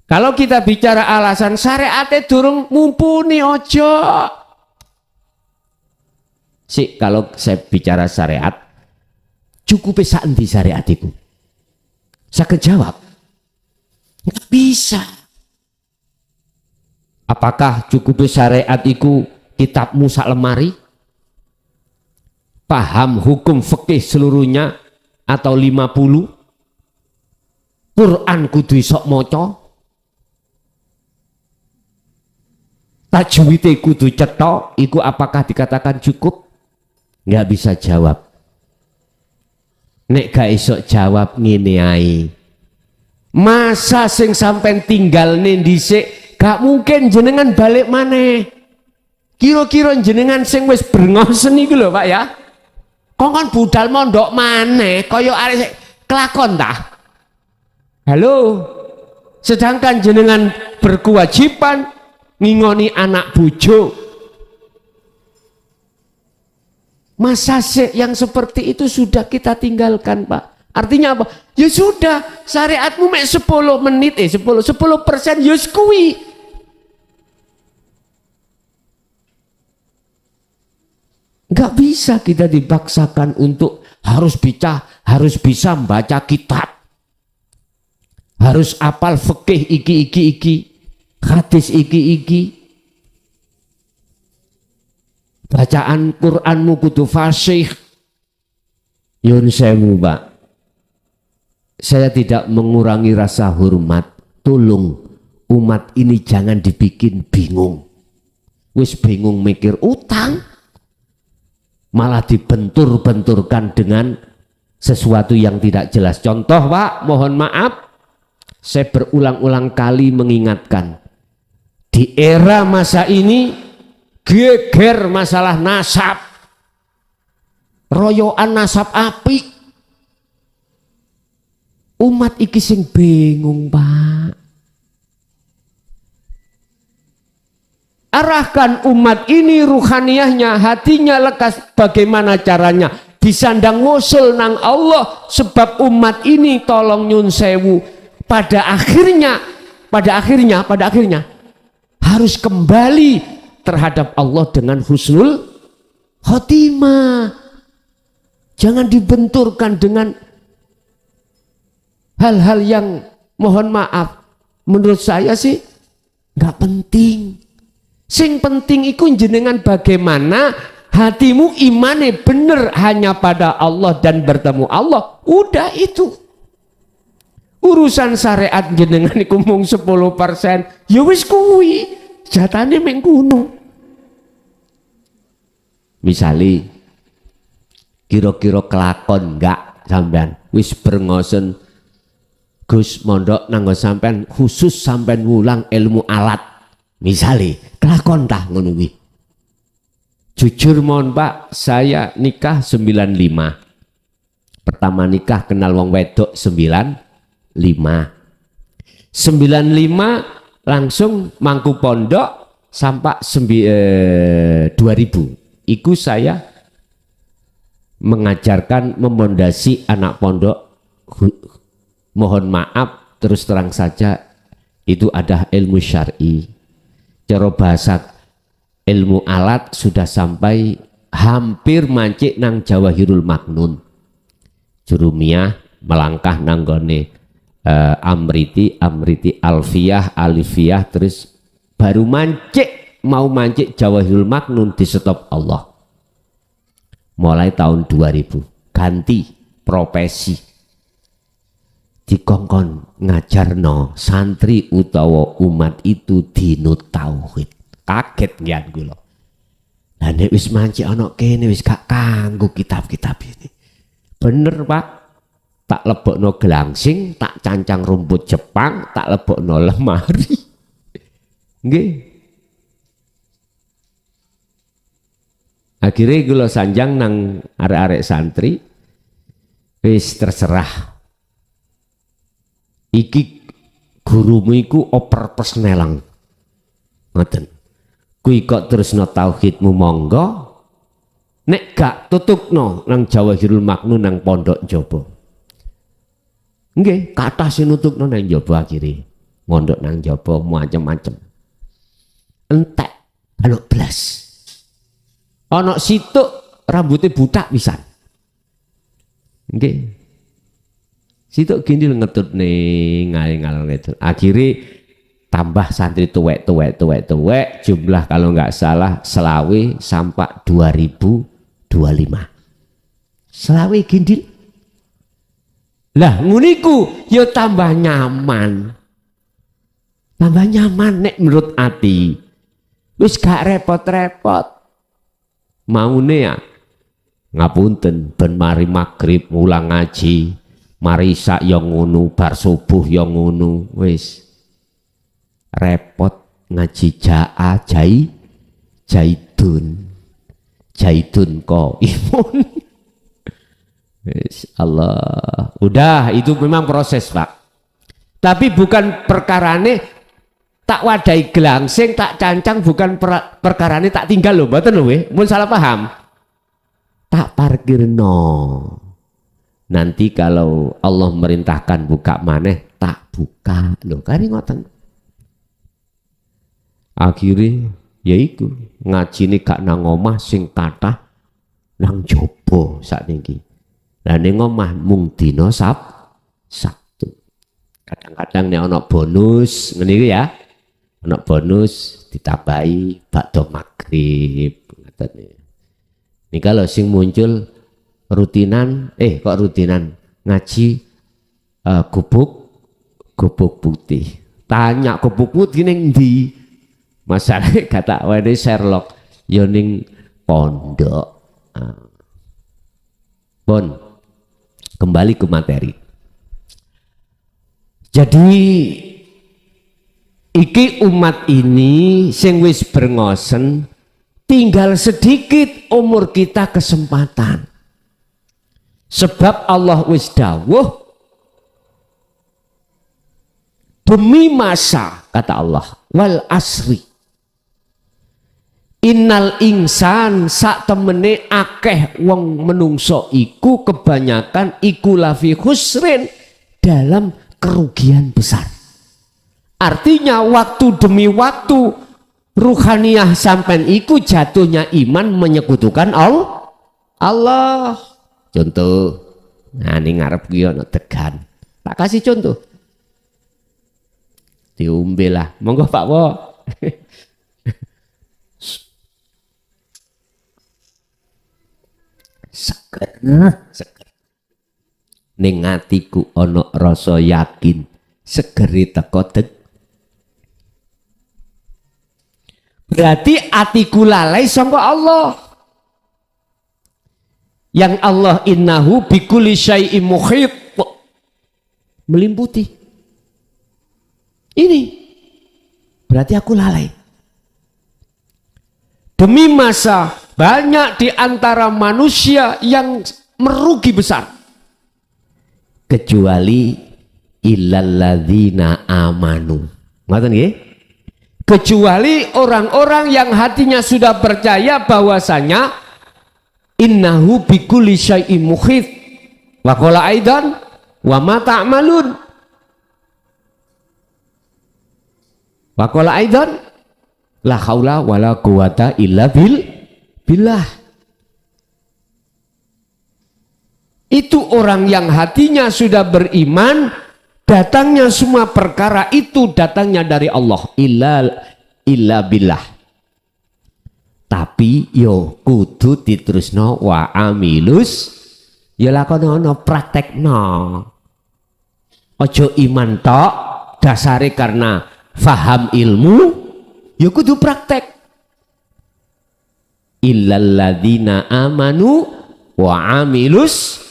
S2: Kalau kita bicara alasan syariate durung mumpuni ojo. Sik, kalau saya bicara syariat, cukup sak endi syariat iku? Saya kejawab. Nggak bisa. Apakah cukup syariat iku kitabmu sak lemari? Paham hukum fikih seluruhnya atau 50? Quran kudu isok moco? Tajwid kudu cetok? Iku apakah dikatakan cukup? Nggak bisa jawab. Nek gak isok jawab ngene ae. Masa sing sampean tinggal dhisik gak mungkin jenengan balik maneh. Kira-kira jenengan sing wis brengosen iku lho Pak ya. Kongkon budal mondok maneh kaya arek kelakon ta? Halo. Sedangkan jenengan berkewajiban ngingoni anak bojo. Masa yang seperti itu sudah kita tinggalkan Pak. Artinya apa? Ya sudah, syariatmu mek 10 menit 10% ya kuwi. Nggak bisa kita dipaksakan untuk harus bisa membaca kitab, harus apal fikih iki, hadis iki, bacaan Quranmu kudu fasih. Yun sewu Pak, saya tidak mengurangi rasa hormat. Tolong umat ini jangan dibikin bingung. Wis bingung mikir utang, malah dibentur-benturkan dengan sesuatu yang tidak jelas. Contoh Pak, mohon maaf, saya berulang-ulang kali mengingatkan, di era masa ini geger masalah nasab, royoan nasab apik. Umat iki sing bingung Pak. Arahkan umat ini ruhaniyahnya, hatinya lekas bagaimana caranya disandang ngusul nang Allah, sebab umat ini tolong nyun sewu pada akhirnya harus kembali terhadap Allah dengan husnul khotimah. Jangan dibenturkan dengan hal-hal yang mohon maaf, menurut saya sih nggak penting. Sing penting iku jenengan bagaimana hatimu imane bener hanya pada Allah dan bertemu Allah. Udah itu. Urusan syariat jenengan iku mung 10%, ya wis kuwi. Jatane meng kuno. Misali kira-kira kelakon enggak sampean wis berngosen Gus mondok nanggo sampean khusus sampean wulang ilmu alat. Misali kelakon tah ngono kuwi. Jujur mohon Pak, saya nikah 95. Pertama nikah kenal wong wedok 95. 95 langsung mangku pondok sampai 2000. Iku saya mengajarkan memondasi anak pondok. Mohon maaf terus terang saja itu ada ilmu syar'i. Cara bahasa ilmu alat sudah sampai hampir mancik nang Jawahirul Maknun. Jurumiyah melangkah nanggone Amriti Alfiyah terus baru mancik mau mancik Jawahirul Maknun di stop Allah. Mulai tahun 2000 ganti profesi, dikongkon ngajarno santri utawa umat itu dinut tauhid. Kaget ngian kula. Lah nek wis mancik ana kene wis gak kanggo kitab-kitab ini. Bener Pak. Tak lebokno gelangsing, tak cancang rumput Jepang, tak lebokno lemari. Nggih. Akhirnya kula sanjang nang arek-arek santri, wis terserah. Iki gurumu iku oper persnelang. Ngoten. Kuwi kok terusno tauhidmu monggo. Nek gak tutupno nang Jawahirul Maknun nang pondok njaba. Nggih, kathah sing nutupno nang njaba akhire. Mondok nang njaba macem-macem. Entek ana blas. Ana situk rambutnya butak pisan. Nggih. Situk gini ngetut ning ngal-ngal ngetut. Akhire tambah santri tuwek jumlah kalau nggak salah selawe sampai 2025. Selawe gindil. Lah nguniku yo tambah nyaman. Tambah nyaman nek menurut ati. Wis gak repot-repot. Maune ya ngapunten ben mari magrib ngulang ngaji, mari isak yo ngono, bar subuh yo ngono, wis repot ngaji jaidun ko imun. Allah, udah itu memang proses Pak, tapi bukan perkarane tak wadai gelangsing tak cancang, bukan perkarane tak tinggal loh, mboten lho mun salah paham. Tak parkirno, nanti kalau Allah merintahkan buka maneh tak buka loh, kan ngoten. Akhirnya ya iku ngajine gak nang omah sing kathah nang jaba sakniki. Lah ning omah mung dina Sabtu. Kadang-kadang nek ana bonus ngene iki ya. Ana bonus ditambahi bakdo magrib ngoten. Nih kalau sing muncul rutinan kok rutinan ngaji gubuk putih. Tanya gubuk putih ning ndi? Masalahnya kata wene Sherlock yo ning pondok. Bon, kembali ke materi. Jadi iki umat ini sing wis berngosen tinggal sedikit umur kita kesempatan. Sebab Allah wis dawuh demi masa, kata Allah, wal asri innal insan sak temene akeh wong menungso iku kebanyakan iku lafi khusrin, dalam kerugian besar. Artinya waktu demi waktu ruhaniyah sampean iku jatuhnya iman menyekutukan Allah. Contoh, nah ini ngarep ki ana degan. Tak kasih contoh. Diombe lah. Monggo Pak Wo. Seger. Seger. Ning atiku ana rasa yakin segeri teko deg. Berarti atiku lalai sangka Allah. Yang Allah innahu bikulli syai'im muhit, melimputi. Ini berarti aku lalai. Demi masa banyak di antara manusia yang merugi besar. Kecuali illalladzina amanu. Ngoten nggih? Kecuali orang-orang yang hatinya sudah percaya bahwasanya innahu bikulli syai'im muhit. Wa qala aidan wa ma ta'malun. Wa qala aidan la haula wala quwata illa billah. Itu orang yang hatinya sudah beriman, datangnya semua perkara itu datangnya dari Allah, illa billah. Tapi yo kudu diterusno wa amilus, ya lakonono praktekno. Ojo iman tok dasare karena faham ilmu, ya kudu praktek. Illalladzina amanu wa amilus,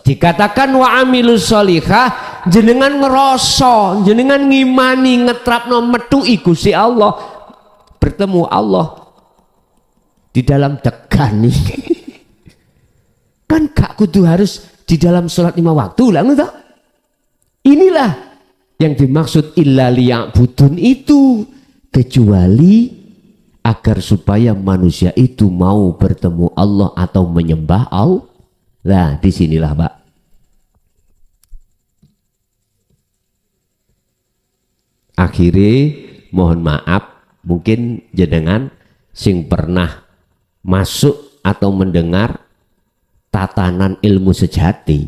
S2: dikatakan wa amilus sholihah, jenengan ngeroso, jenengan ngimani ngetrapno metu Gusti Allah, bertemu Allah di dalam degan nih. Kan gak kudu harus di dalam sholat 5 waktu lah, enggak? Inilah yang dimaksud illa liya'budun itu, kecuali agar supaya manusia itu mau bertemu Allah atau menyembah Allah. Nah, disinilah Pak. Akhirnya mohon maaf, mungkin jenengan sing pernah masuk atau mendengar tatanan ilmu sejati.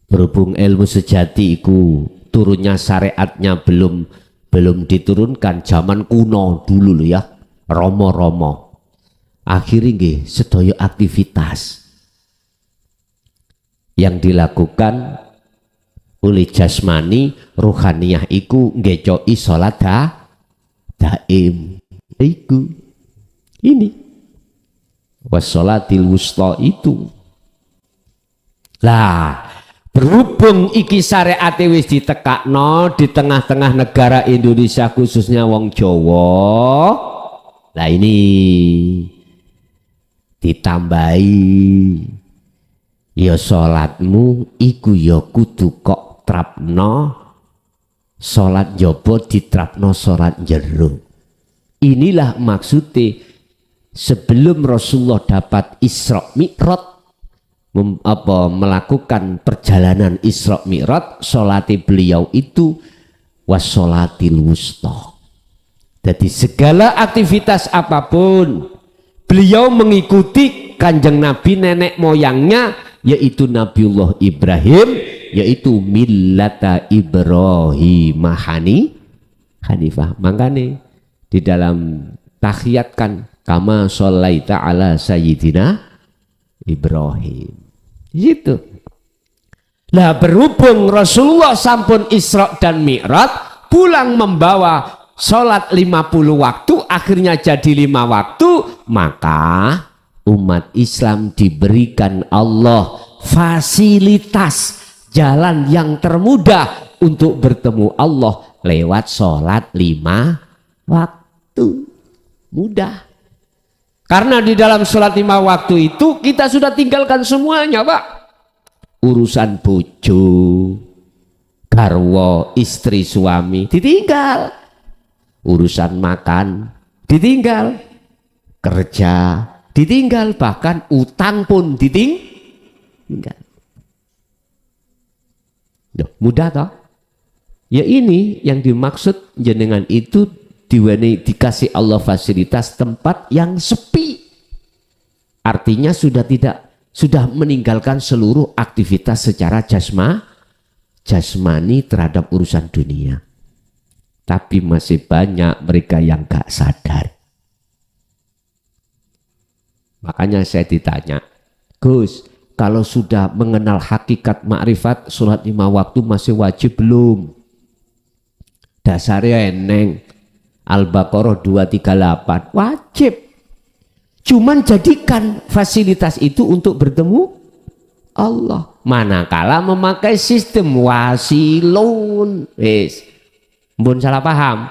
S2: Berhubung ilmu sejati itu turunnya syariatnya belum diturunkan zaman kuno dulu loh ya, romo-romo. Akhirnya nggih sedaya aktivitas yang dilakukan oleh jasmani ruhaniyah iku ngecoi salat daim. Iku ini wassolatil wusta itu lah. Berhubung iki syariat wis ditekakno di tengah-tengah negara Indonesia khususnya wong Jawa, lah ini ditambahi ya salatmu iku ya kudu kok trapno salat jaba ditrapno salat jero. Inilah maksudnya sebelum Rasulullah dapat Isra Mi'raj, melakukan perjalanan Isra Mi'raj, salati beliau itu wassolatil wusta. Jadi segala aktivitas apapun beliau mengikuti kanjeng Nabi nenek moyangnya, yaitu Nabiullah Ibrahim, yaitu millata Ibrahim Hanifah. Makanya di dalam tahiyat kan kama sholaita ala sayyidina Ibrahim gitu. Nah, berhubung Rasulullah sampun Isra dan Mi'raj, pulang membawa sholat 50 waktu, akhirnya jadi 5 waktu, maka umat Islam diberikan Allah fasilitas jalan yang termudah untuk bertemu Allah lewat sholat 5 waktu. Mudah. Karena di dalam sholat 5 waktu itu kita sudah tinggalkan semuanya Pak. Urusan bojo, garwa, istri, suami ditinggal. Urusan makan ditinggal. Kerja ditinggal. Bahkan utang pun ditinggal. Mudah toh? Ya ini yang dimaksud jenengan itu dikasih Allah fasilitas tempat yang sepi. Artinya sudah meninggalkan seluruh aktivitas secara jasmani terhadap urusan dunia. Tapi masih banyak mereka yang gak sadar. Makanya saya ditanya, Gus, kalau sudah mengenal hakikat makrifat, sholat 5 waktu masih wajib belum? Dasarnya eneng. Al-Baqarah 238, wajib. Cuman jadikan fasilitas itu untuk bertemu Allah. Manakala memakai sistem wasilun. Mbun salah paham.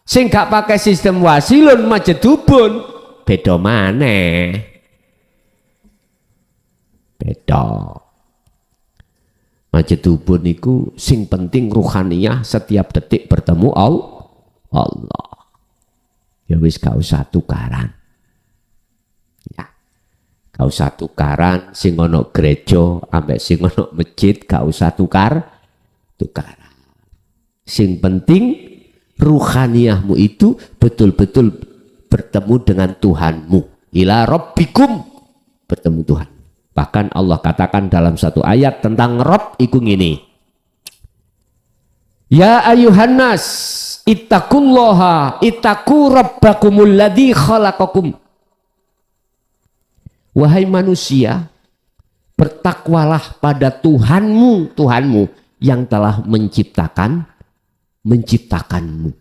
S2: Sing gak pakai sistem wasilun majedubun. Beda maneh. Beda. Majedubun niku sing penting ruhaniyah setiap detik bertemu Allah. Ya wis gak usah tukaran. Ya. Gak usah tukaran sing ono gereja ambek sing ono masjid gak usah tukaran. Sing penting ruhaniyahmu itu betul-betul bertemu dengan Tuhanmu. Ila rabbikum, bertemu Tuhan. Bahkan Allah katakan dalam satu ayat tentang Rabb iku ngene. Ya ayuhan nas, ittaqullaha, ittaqu rabbakumul ladzi khalaqakum. Wahai manusia, bertakwalah pada Tuhanmu yang telah menciptakanmu.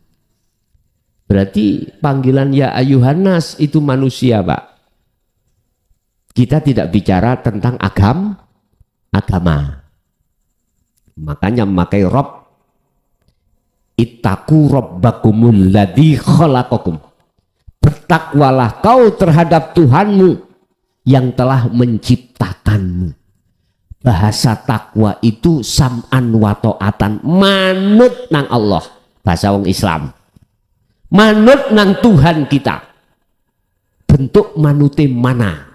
S2: Berarti panggilan ya ayuhan nas itu manusia, Pak. Kita tidak bicara tentang agama. Makanya memakai Rabb. Ittaqu rabbakumul ladzi khalaqakum. Bertakwalah kau terhadap Tuhanmu yang telah menciptakanmu. Bahasa takwa itu sam'an wa ta'atan, manut nang Allah. Bahasa wong Islam. Manut nang Tuhan kita. Bentuk manute mana?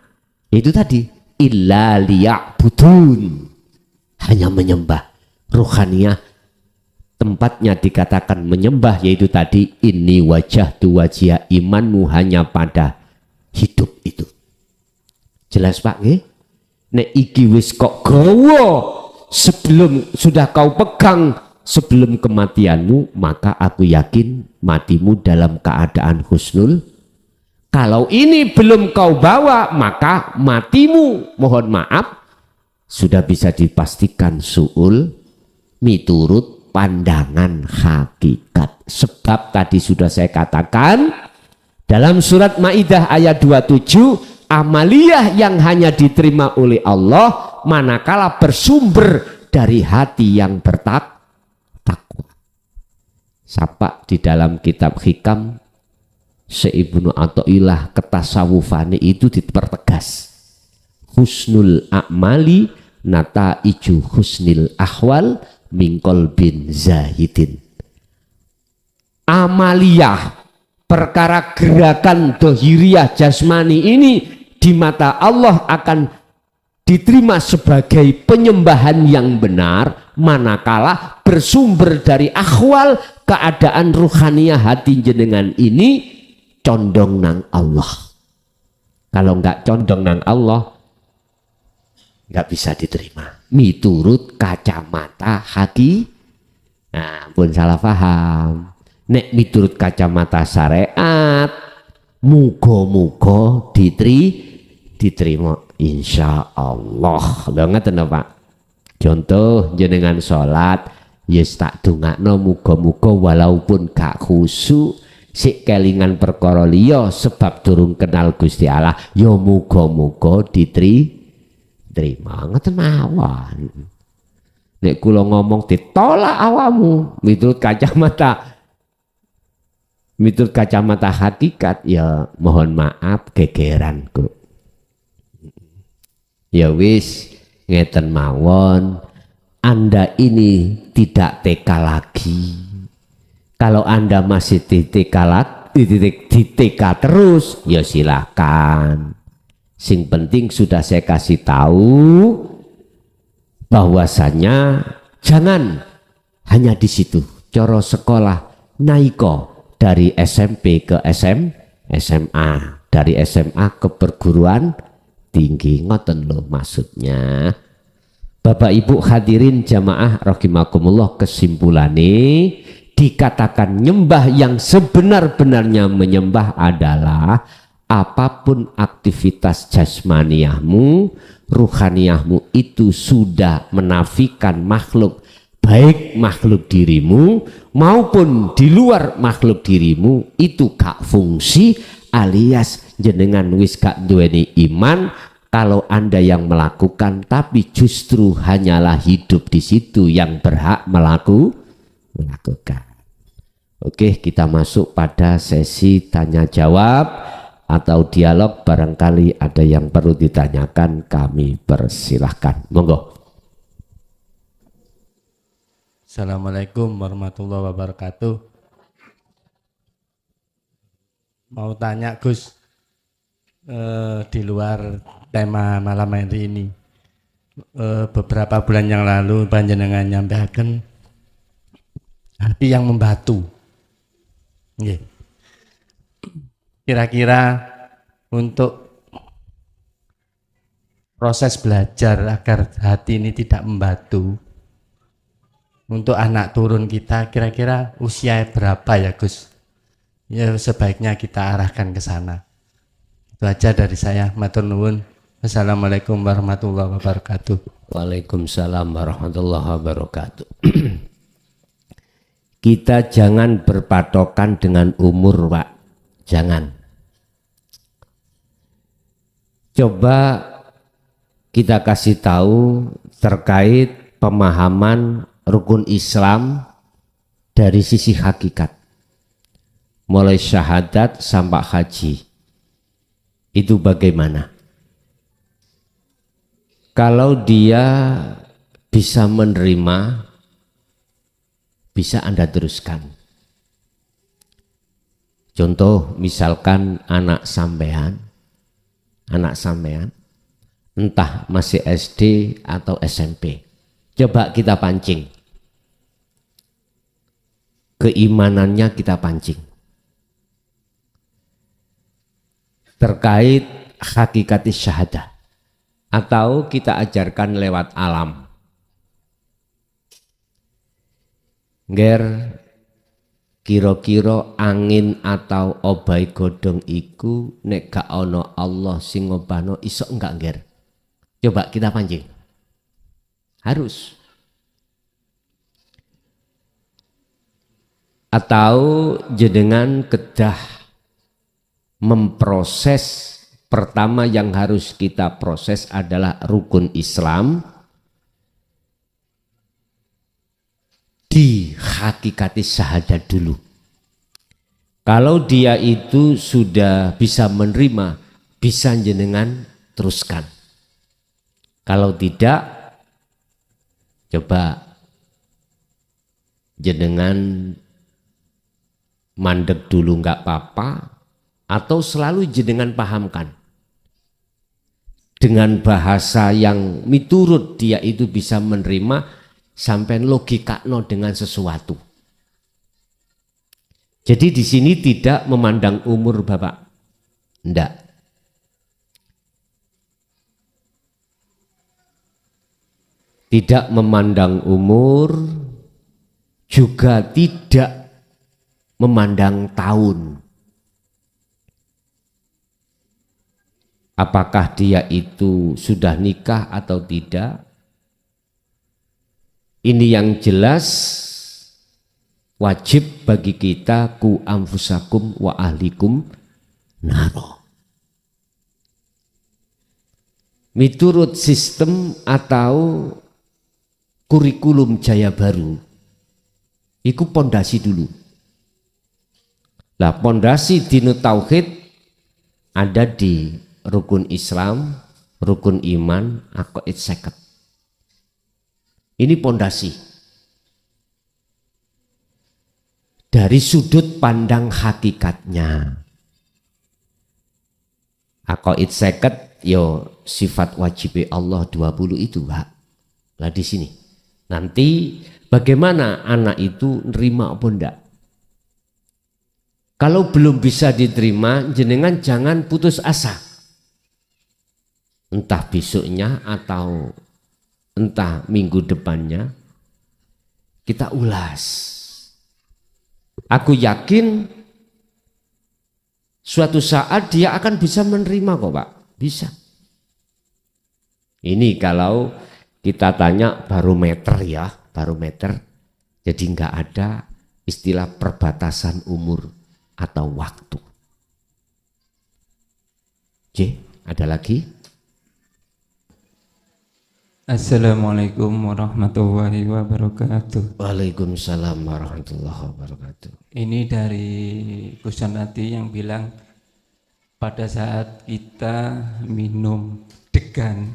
S2: Itu tadi illa liya'budun, hanya menyembah. Ruhaniyah tempatnya dikatakan menyembah, yaitu tadi inni wajhtu wajhiya, imanmu hanya pada hidup itu. Jelas Pak nggih? Nek iki wis kok gawa sebelum sudah kau pegang sebelum kematianmu, maka aku yakin matimu dalam keadaan husnul. Kalau ini belum kau bawa, maka matimu, mohon maaf, sudah bisa dipastikan su'ul miturut pandangan hakikat. Sebab tadi sudah saya katakan dalam surat Maidah ayat 27, amaliyah yang hanya diterima oleh Allah manakala bersumber dari hati yang bertakwa. Sapa di dalam kitab Hikam Ibnu Athaillah ketasawufane itu dipertegas. Husnul a'mali nataiju husnil ahwal mingkol bin zahidin. Amaliyah, perkara gerakan dohiriyah jasmani ini di mata Allah akan diterima sebagai penyembahan yang benar manakala bersumber dari akhwal keadaan ruhaniyah hati jenengan ini condong nang Allah. Kalau enggak condong nang Allah, enggak bisa diterima. Miturut kacamata haki. Nah, pun salah paham. Nek miturut kacamata syariat, muga-muga diterima insya Allah. Lho ngeten Pak. Contoh jenengan salat, yes tak dongakno muga-muga walaupun gak khusyuk, sik kelingan perkara liya sebab durung kenal Gusti Allah, ya muga-muga diterima. Ngoten mawon. Nek kula ngomong ditolak awamu miturut kacamata hakikat, ya mohon maaf gegeranku. Ya wis ngeten mawon, Anda ini tidak TK lagi. Kalau Anda masih di TK terus, ya silakan. Sing penting sudah saya kasih tahu bahwasanya jangan hanya di situ. Coro sekolah naiko dari SMP ke SMA, dari SMA ke perguruan tinggi. Ngoten lho maksudnya. Bapak Ibu hadirin jamaah rahimakumullah, kesimpulannya dikatakan nyembah yang sebenar-benarnya menyembah adalah apapun aktivitas jasmaniyahmu, ruhaniyahmu itu sudah menafikan makhluk, baik makhluk dirimu maupun di luar makhluk dirimu, itu gak fungsi alias jenengan wis gak duweni iman kalau Anda yang melakukan, tapi justru hanyalah hidup di situ yang berhak melakukan. Oke, kita masuk pada sesi tanya jawab atau dialog. Barangkali ada yang perlu ditanyakan, kami persilahkan. Monggo.
S3: Assalamualaikum warahmatullahi wabarakatuh. Mau tanya Gus, di luar tema malam hari ini, beberapa bulan yang lalu panjenengan nyampaikan hati yang membatu. Kira-kira untuk proses belajar agar hati ini tidak membatu, untuk anak turun kita kira-kira usia berapa ya Gus? Ya sebaiknya kita arahkan ke sana. Itu aja dari saya. Matur nuwun. Assalamualaikum warahmatullahi wabarakatuh.
S2: Waalaikumsalam warahmatullahi wabarakatuh. Kita jangan berpatokan dengan umur, Pak. Jangan. Coba kita kasih tahu terkait pemahaman rukun Islam dari sisi hakikat. Mulai syahadat sampai haji. Itu bagaimana? Kalau dia bisa menerima, bisa Anda teruskan. Contoh misalkan anak sampean entah masih SD atau SMP. Coba kita pancing. Keimanannya kita pancing. Terkait hakikat syahadah. Atau kita ajarkan lewat alam. Nger kira-kira angin atau obai godong iku nek gak ono Allah sing ngobahno iso enggak nger? Coba kita pancing. Harus. Atau jenengan kedah memproses, pertama yang harus kita proses adalah rukun Islam di hakikati syahadat dulu. Kalau dia itu sudah bisa menerima, bisa jenengan teruskan. Kalau tidak, coba jenengan mandek dulu nggak apa-apa, atau selalu jenengan pahamkan dengan bahasa yang miturut dia itu bisa menerima, sampai logika no dengan sesuatu. Jadi di sini tidak memandang umur Bapak, enggak. Tidak memandang umur, juga tidak memandang tahun. Apakah dia itu sudah nikah atau tidak? Ini yang jelas wajib bagi kita ku anfusakum wa ahlikum naro. Miturut sistem atau kurikulum Jaya Baru, itu pondasi dulu. Lah pondasi dinu tauhid ada di rukun Islam, rukun iman, aqaid 50. Ini pondasi. Dari sudut pandang hakikatnya. Aqaid 50 yo sifat wajib Allah 20 itu, Pak. Lah di sini. Nanti bagaimana anak itu nerima apa enggak? Kalau belum bisa diterima, jenengan jangan putus asa. entah besoknya atau entah minggu depannya, kita ulas. Aku yakin suatu saat dia akan bisa menerima kok Pak, bisa. Ini kalau kita tanya barometer ya, barometer. Jadi nggak ada istilah perbatasan umur atau waktu. Oke, ada lagi?
S4: Assalamualaikum warahmatullahi wabarakatuh.
S2: Waalaikumsalam warahmatullahi wabarakatuh.
S4: Ini dari Gus Nati yang bilang pada saat kita minum degan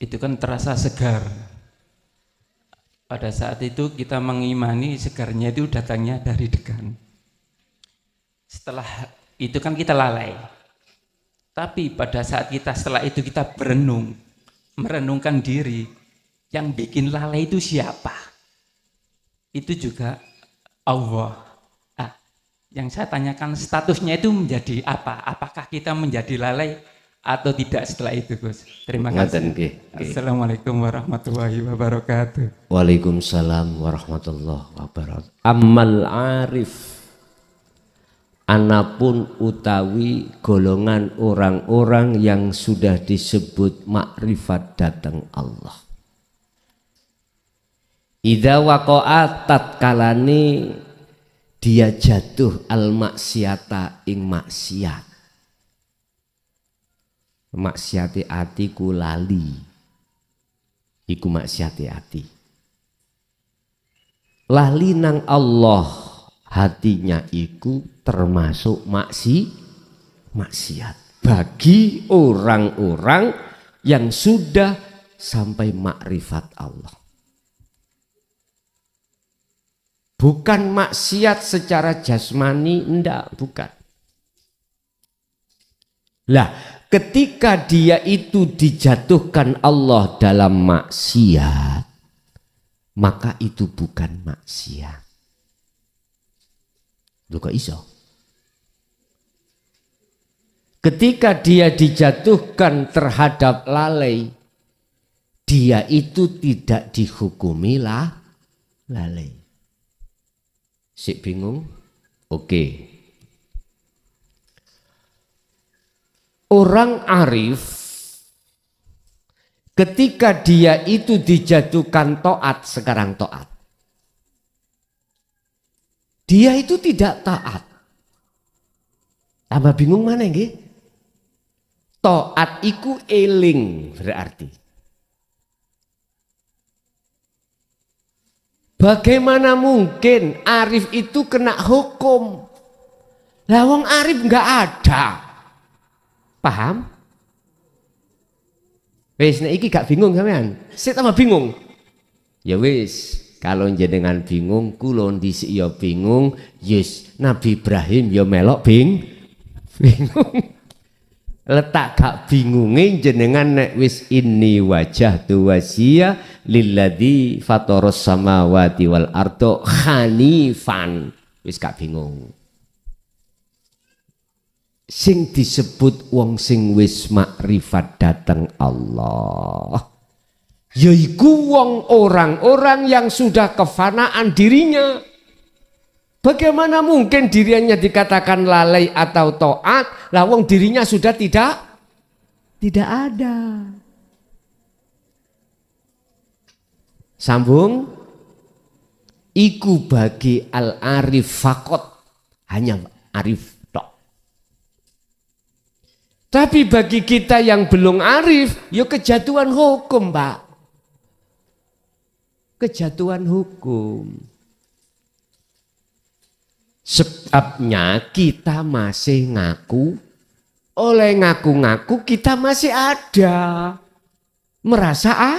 S4: itu kan terasa segar. Pada saat itu kita mengimani segarnya itu datangnya dari degan. Setelah itu kan kita lalai. Tapi pada saat kita setelah itu kita merenungkan diri, yang bikin lalai itu siapa? Itu juga Allah. Yang saya tanyakan statusnya itu menjadi apa? Apakah kita menjadi lalai atau tidak setelah itu, Gus? Terima kasih. Assalamualaikum warahmatullahi wabarakatuh.
S2: Waalaikumsalam warahmatullahi wabarakatuh. Amal arif, anapun utawi golongan orang-orang yang sudah disebut makrifat datang Allah. Idza waqa'a tatkalane dia jatuh al maksiata ing maksiat. Maksiati ati ku lali. Iku maksiati ati. Lali nang Allah, hatinya iku termasuk maksiat bagi orang-orang yang sudah sampai makrifat Allah. Bukan maksiat secara jasmani, enggak, bukan. Lah, ketika dia itu dijatuhkan Allah dalam maksiat, maka itu bukan maksiat. Lu kok iso? Ketika dia dijatuhkan terhadap lalai, dia itu tidak dihukumi lalai. Sik bingung? Oke. Orang arif ketika dia itu dijatuhkan taat, sekarang taat. Dia itu tidak taat. Tambah bingung mana nggih? Taat iku eling berarti. Bagaimana mungkin arif itu kena hukum? Lah wong arif enggak ada. Paham? Wis nek iki gak bingung sampean. Sik tambah bingung. Ya wis, kalau jenengan bingung, kula ndisik ya bingung, yes Nabi Ibrahim ya melok bingung. Letak gak bingunge jenengan nek wis inni wajhtu wasiya lilladzi fataras samawati wal ardo hanifan. Wis gak bingung. Sing disebut wong sing wis makrifat dateng Allah, yaiku wong orang-orang yang sudah kefanaan dirinya. Bagaimana mungkin dirinya dikatakan lalai atau taat, lah wong dirinya sudah tidak ada. Sambung. Iku bagi al-arif fakot, hanya arif tok. Tapi bagi kita yang belum arif, ya kejatuhan hukum, Pak. Kejatuhan hukum. Sebabnya kita masih ngaku, oleh ngaku-ngaku kita masih ada. Merasa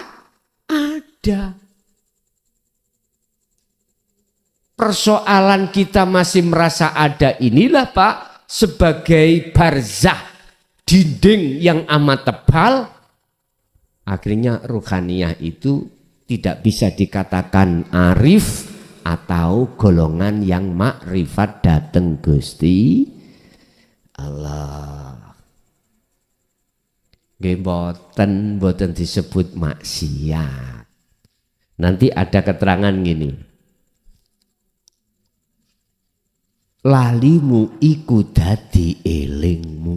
S2: ada. Persoalan kita masih merasa ada inilah Pak, sebagai barzah, dinding yang amat tebal. Akhirnya ruhaniyah itu tidak bisa dikatakan arif atau golongan yang makrifat dateng Gusti Allah. Nggih boten disebut maksiat. Nanti ada keterangan gini. Lalimu iku dadi elingmu.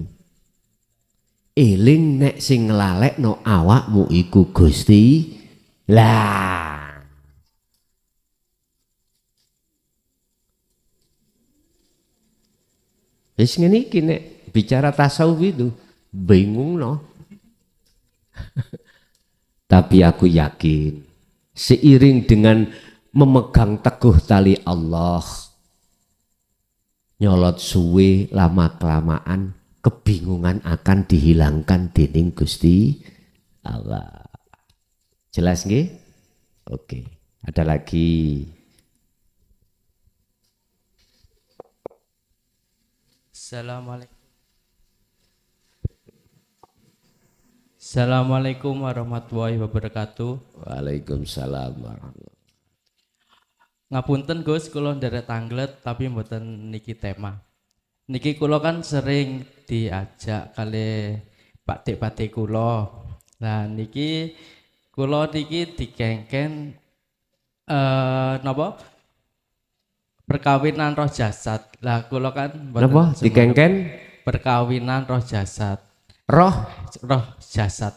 S2: Eling nek sing nglalekno awakmu iku Gusti. Lah. Wis ngene iki nek bicara tasawuf itu bingung no. Tapi aku yakin seiring dengan memegang teguh tali Allah, nyolot suwe lama kelamaan kebingungan akan dihilangkan dening Gusti Allah. Jelas nggih? Oke, ada lagi.
S5: Assalamualaikum warahmatullahi wabarakatuh.
S2: Waalaikumsalam warahmatullahi.
S5: Ngapunten Gus, kula nderek tanglet tapi mboten niki tema. Niki kula kan sering diajak kali Pak Dik kula. Nah niki kula niki dikengken napa? Perkawinan roh jasad. Lah kula kan mboten
S2: Napa dikengken?
S5: Perkawinan roh jasad.
S2: Roh
S5: Jasad.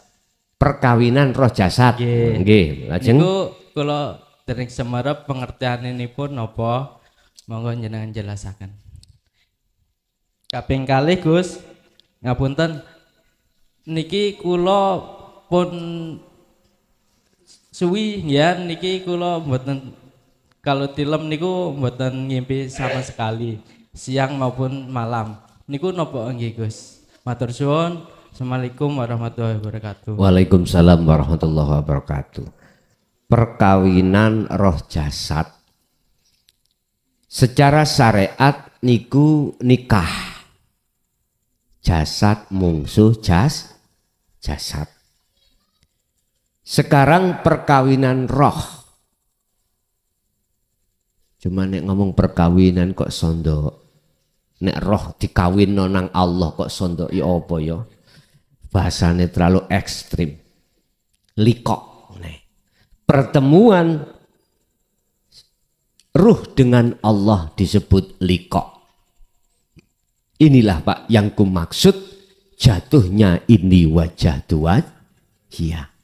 S2: perkawinan roh jasad.
S5: Nggih.
S2: Nggih, lajeng
S5: Niku kula dereng semerep pengertianinipun napa? Monggo njenengan jelasaken. Kaping kalih Gus, ngapunten. Niki kula pun suwi ya niki kula mboten kalau tilem niku mboten ngimpi sama sekali siang maupun malam. Niku napa nggih Gus? Matur suwun. Assalamualaikum warahmatullahi wabarakatuh.
S2: Waalaikumsalam warahmatullahi wabarakatuh. Perkawinan roh jasad secara syariat niku nikah. Jasad mungsuh jasad. Sekarang perkawinan roh. Cuma nek ngomong perkawinan kok sondok. Nek roh dikawinno nang Allah kok sondok ya apa ya? Bahasanya terlalu ekstrim. Likok. Pertemuan ruh dengan Allah disebut likok. Inilah Pak yang kumaksud jatuhnya ini wajah tuat. Ya.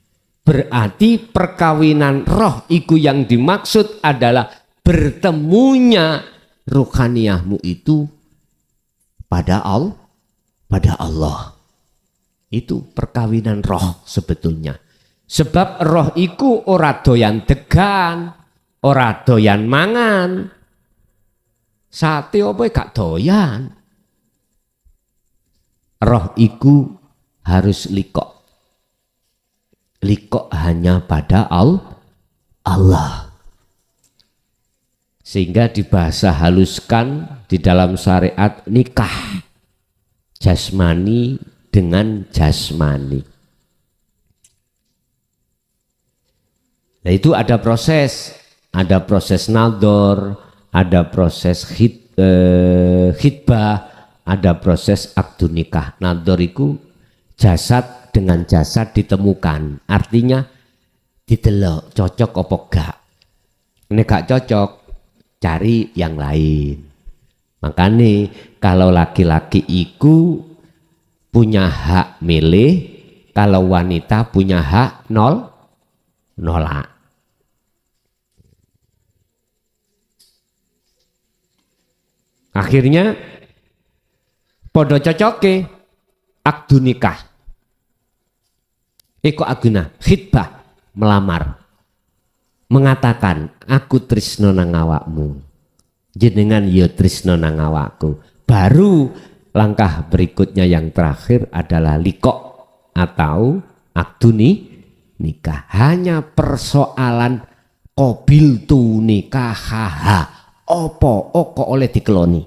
S2: Berarti perkawinan roh iku yang dimaksud adalah bertemunya ruhaniyahmu itu pada Allah. Itu perkawinan roh sebetulnya. Sebab roh iku ora doyan degan, ora doyan mangan. Sate apa gak doyan. Roh iku harus likok. Likok hanya pada Allah. Sehingga dibahasa haluskan di dalam syariat nikah. Jasmani dengan jasmani. Nah itu ada proses nador, ada proses khitbah, ada proses akdu nikah. Nador itu jasad dengan jasad ditemukan, artinya didelok cocok apa gak. Ini gak cocok, cari yang lain. Makanya kalau laki-laki itu punya hak milih, kalau wanita punya hak nolak. Akhirnya podo cocoke akdu nikah. Iko aguna khitbah melamar. Mengatakan aku tresno nang awakmu. Jenengan ya tresno nang awakku. Baru langkah berikutnya yang terakhir adalah likok atau akdu nikah. Hanya persoalan qabil tu nikahaha. Opo oko oleh dikeloni.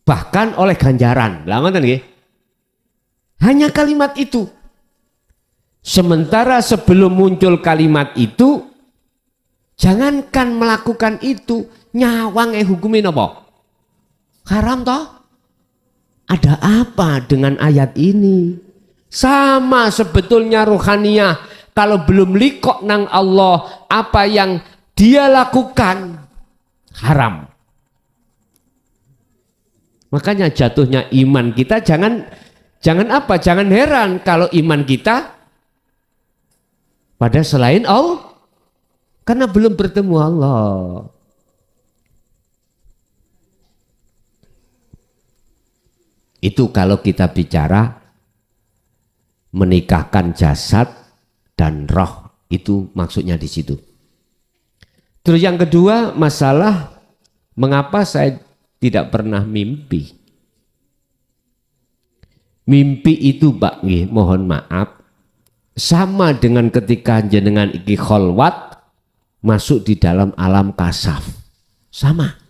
S2: Bahkan oleh ganjaran. Lah ngoten nggih. Hanya kalimat itu. Sementara sebelum muncul kalimat itu, jangankan melakukan itu, nyawang hukumin apa? Haram toh? Ada apa dengan ayat ini? Sama sebetulnya rohaniyah. Kalau belum likok nang Allah, apa yang dia lakukan haram. Makanya jatuhnya iman kita jangan apa? Jangan heran kalau iman kita pada selain Allah. Karena belum bertemu Allah. Itu kalau kita bicara menikahkan jasad dan roh, itu maksudnya di situ. Terus yang kedua, masalah mengapa saya tidak pernah mimpi. Mimpi itu Pak, mohon maaf, sama dengan ketika jenengan iki kholwat masuk di dalam alam kasaf. Sama.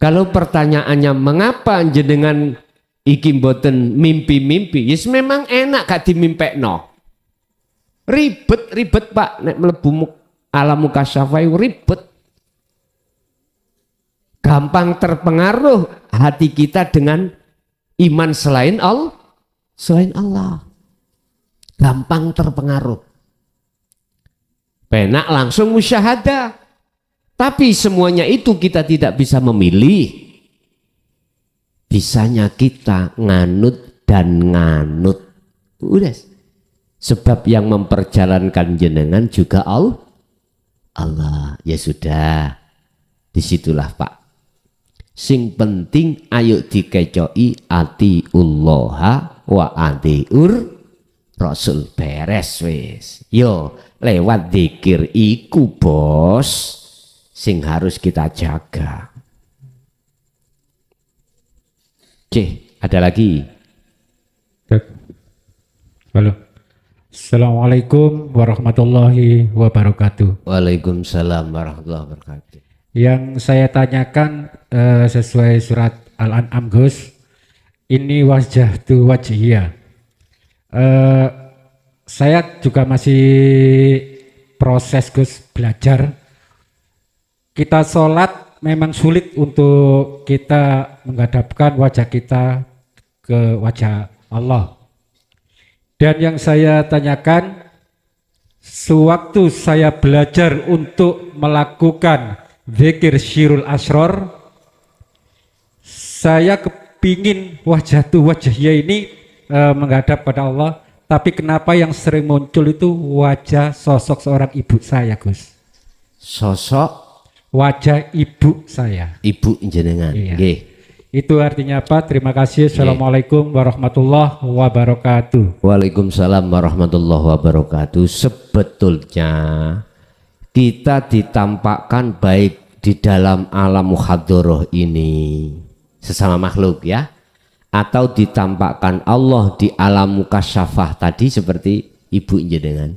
S2: Kalau pertanyaannya mengapa jenengan iki mboten mimpi-mimpi, yes memang enak gak dimimpekno. Ribet Pak, nek mlebu alam mukasyafah ribet. Gampang terpengaruh hati kita dengan iman selain Allah. Selain Allah. Gampang terpengaruh. Penak langsung musyahadah. Tapi semuanya itu kita tidak bisa memilih. Bisanya kita nganut dan nganut. Udah. Sebab yang memperjalankan jenengan juga Allah. Ya sudah. Disitulah Pak. Sing penting ayo dikecoi atiullaha wa atiur Rasul, beres wis. Yo lewat zikir iku bos. Sing harus kita jaga. Ada lagi?
S6: Halo. Assalamualaikum warahmatullahi wabarakatuh.
S2: Waalaikumsalam warahmatullahi wabarakatuh.
S6: Yang saya tanyakan sesuai surat Al-An'am Gus, ini wajah tu wajhiyah. Saya juga masih proses Gus belajar. Kita sholat memang sulit untuk kita menghadapkan wajah kita ke wajah Allah. Dan yang saya tanyakan, sewaktu saya belajar untuk melakukan zikir syirul asror, saya kepingin wajah tu wajahnya ini menghadap pada Allah. Tapi kenapa yang sering muncul itu wajah sosok seorang ibu saya Gus?
S2: Sosok?
S6: Wajah ibu saya.
S2: Ibu jenengan.
S6: Iya.
S2: Nggih.
S6: Itu artinya apa? Terima kasih. Assalamualaikum warahmatullahi wabarakatuh.
S2: Waalaikumsalam warahmatullahi wabarakatuh. Sebetulnya kita ditampakkan baik di dalam alam muhadharah ini sesama makhluk ya, atau ditampakkan Allah di alam mukasyafah tadi seperti ibu jenengan.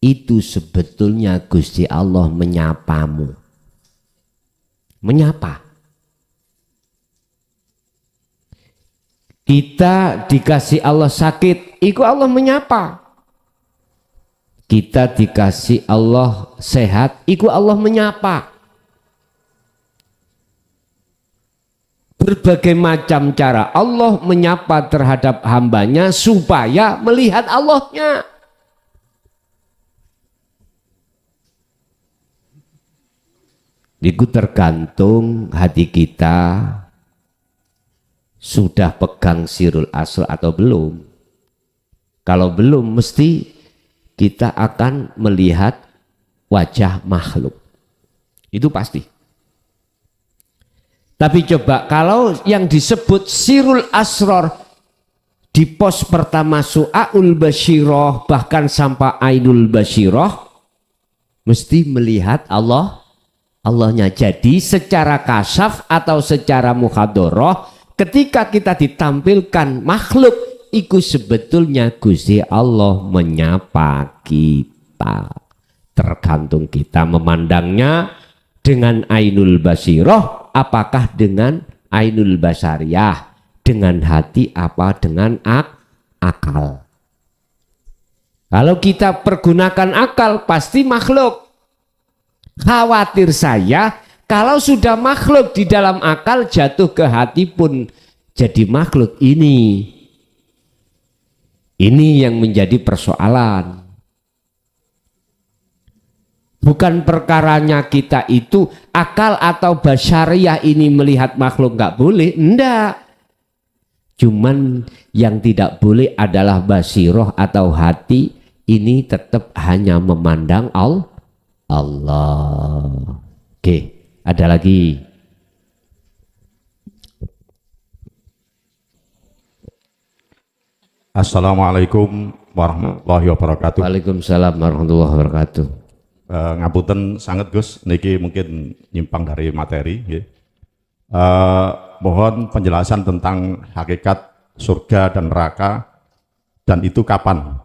S2: Itu sebetulnya Gusti Allah menyapamu. Menyapa. Kita dikasih Allah sakit, itu Allah menyapa. Kita dikasih Allah sehat, itu Allah menyapa. Berbagai macam cara Allah menyapa terhadap hambanya supaya melihat Allahnya. Itu tergantung hati kita sudah pegang sirul asr atau belum. Kalau belum, mesti kita akan melihat wajah makhluk. Itu pasti. Tapi coba kalau yang disebut sirul asror di pos pertama su'aul basyiroh bahkan sampai ainul basyiroh, mesti melihat Allahnya. Jadi secara kasaf atau secara muhadharah, ketika kita ditampilkan makhluk, itu sebetulnya Gusti Allah menyapa kita. Tergantung kita memandangnya dengan ainul basyiroh, apakah dengan ainul basariyah, dengan hati apa dengan akal. Kalau kita pergunakan akal, pasti makhluk. Khawatir saya Kalau sudah makhluk di dalam akal jatuh ke hati pun jadi makhluk. Ini yang menjadi persoalan. Bukan perkaranya kita itu akal atau basyariah ini melihat makhluk nggak boleh, enggak. Cuman yang tidak boleh adalah basiroh atau hati ini tetap hanya memandang Allah. Oke, ada lagi.
S7: Assalamualaikum warahmatullahi wabarakatuh.
S2: Waalaikumsalam warahmatullahi wabarakatuh.
S7: Ngapunten sangat Gus, niki mungkin nyimpang dari materi. Nggih. Mohon penjelasan tentang hakikat surga dan neraka dan itu kapan?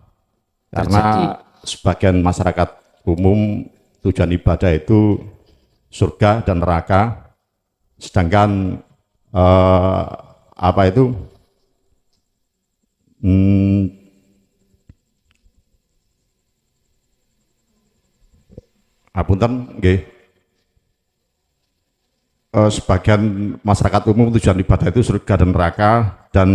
S7: Karena sebagian masyarakat umum tujuan ibadah itu surga dan neraka, sedangkan apa itu apunten nggih. Sebagian masyarakat umum tujuan ibadah itu surga dan neraka dan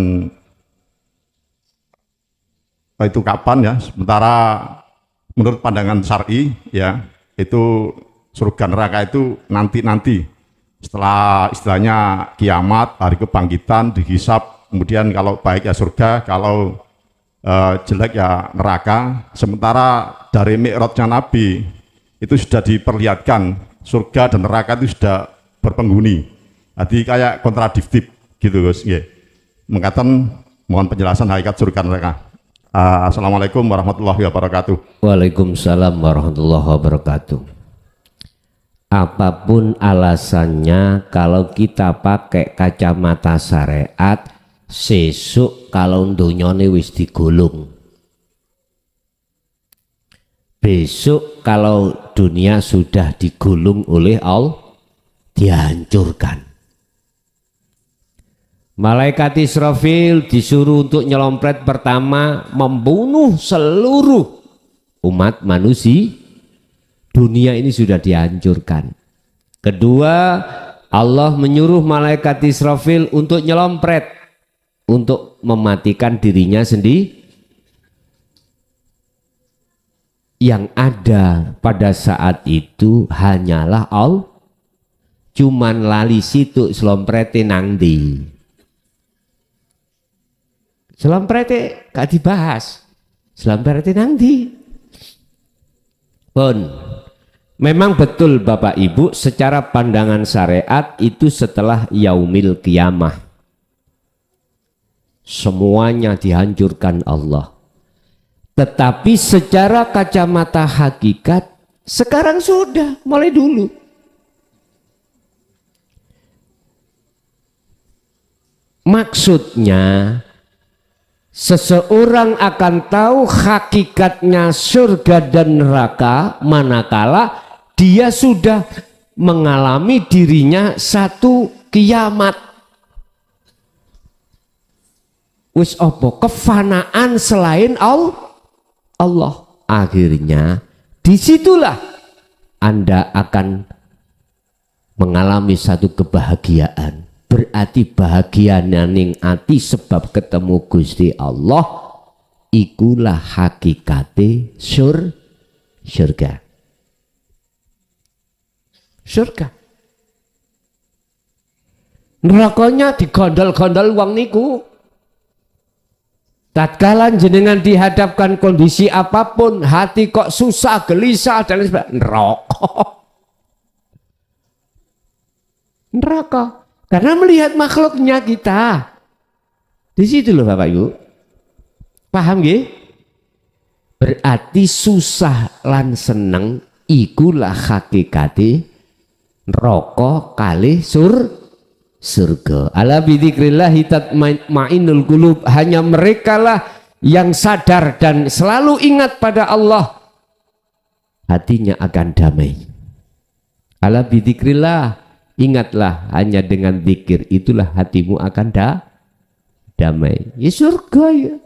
S7: itu kapan ya? Sementara menurut pandangan syar'i ya itu surga neraka itu nanti setelah istilahnya kiamat, hari kebangkitan, dihisab, kemudian kalau baik ya surga, kalau jelek ya neraka. Sementara dari mi'rajnya Nabi itu sudah diperlihatkan surga dan neraka itu sudah berpenghuni. Jadi kayak kontradiktif gitu Gus. Yeah. Mengatakan mohon penjelasan hakikat surga neraka. Assalamualaikum warahmatullahi wabarakatuh.
S2: Waalaikumsalam warahmatullahi wabarakatuh. Apapun alasannya, kalau kita pakai kacamata syariat, sesuk kalau dunyane wis digulung, besok kalau dunia sudah digulung oleh Allah, dihancurkan. Malaikat Israfil disuruh untuk nyelompret pertama membunuh seluruh umat manusia. Dunia ini sudah dihancurkan. Kedua, Allah menyuruh malaikat Israfil untuk nyelompret, untuk mematikan dirinya sendiri. Yang ada pada saat itu hanyalah Allah. Cuman lali situ selomprete nang ndi. Selomprete gak dibahas. Selomprete nang ndi. Pun memang betul Bapak Ibu, secara pandangan syariat itu setelah yaumil kiamah. Semuanya dihancurkan Allah. Tetapi secara kacamata hakikat sekarang sudah mulai dulu. Maksudnya seseorang akan tahu hakikatnya surga dan neraka manakala dia sudah mengalami dirinya satu kiamat. Wis opo kefanaan selain Allah. Akhirnya disitulah Anda akan mengalami satu kebahagiaan. Berarti bahagia ning ati sebab ketemu Gusti Allah, ikulah hakikate surga. Surga. Nerakanya digondol-gondol wong niku. Tatkala jenengan dihadapkan kondisi apapun, hati kok susah, gelisah dan lain sebagainya, neraka. Karena melihat makhluknya kita. Di situ loh Bapak Ibu. Paham nggih? Berarti susah lan seneng ikulah hakikate neraka kalih surga. Ala bidzikrillahi tatma'innul qulub. Hanya merekalah yang sadar dan selalu ingat pada Allah, hatinya akan damai. Ala bidzikrillah. Ingatlah, hanya dengan zikir itulah hatimu akan damai. Ya surga ya.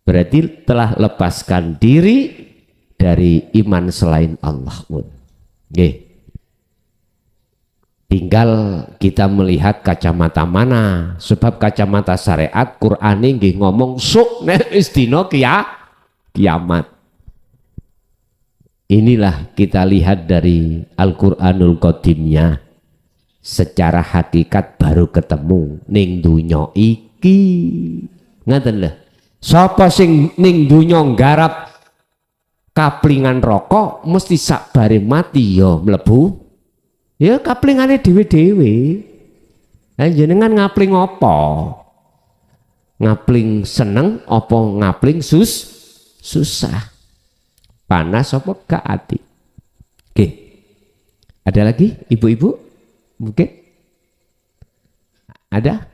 S2: Berarti telah lepaskan diri dari iman selain Allah. Oke. Tinggal kita melihat kacamata mana, sebab kacamata syariat Quran nggih ngomong sok nek wis dina kiamat. Inilah kita lihat dari Al-Qur'anul Qadimnya, secara hakikat baru ketemu ning dunya iki. Ngaten lho. Sapa sing ning dunya nggarap kaplingan rokok mesti sak bare mati ya mlebu. Ya kaplingane dhewe-dhewe. Lah jenengan ngapling apa? Ngapling seneng apa ngapling susah? Panas apa gak ati? Oke. Ada lagi ibu-ibu? Mungkin? Ada?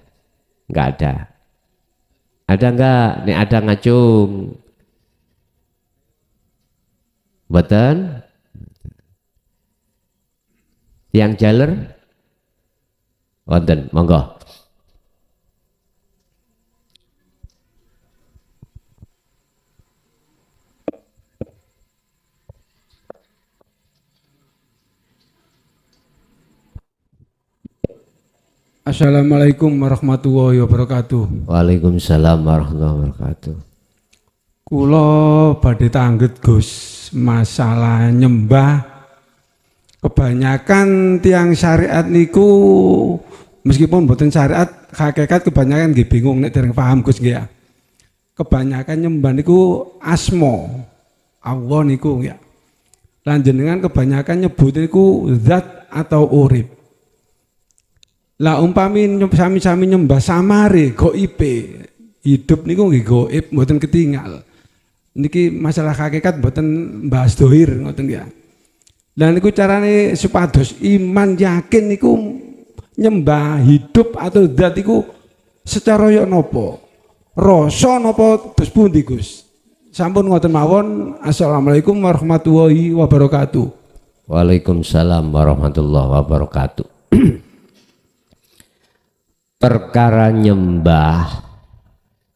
S2: Enggak ada. Ada enggak? Nek ada ngacung. Boten? Yang jaler? Wonten, monggo.
S1: Assalamualaikum warahmatullahi wabarakatuh.
S2: Waalaikumsalam warahmatullahi wabarakatuh.
S1: Kula badhe tangget Gus, masalah nyembah. Kebanyakan tiang syariat niku meskipun boten syariat, hakikat kebanyakan nggih bingung nek dereng paham Gus nggih ya. Kebanyakan nyembah niku asma Allah niku ya. Lan jenengan kebanyakan nyebut niku zat atau urip. Lah umpami sami-sami nyembah samare goibe, hidup niku nggih goib mboten ketinggal. Niki masalah hakikat mboten bahas dohir ngoten ya. Lah niku carane supados iman yakin niku nyembah hidup atau zat iku secara yo napa? Rasa napa terus pundi Gus? Sampun ngoten mawon. Assalamualaikum warahmatullahi wabarakatuh.
S2: Waalaikumsalam warahmatullahi wabarakatuh. Perkara nyembah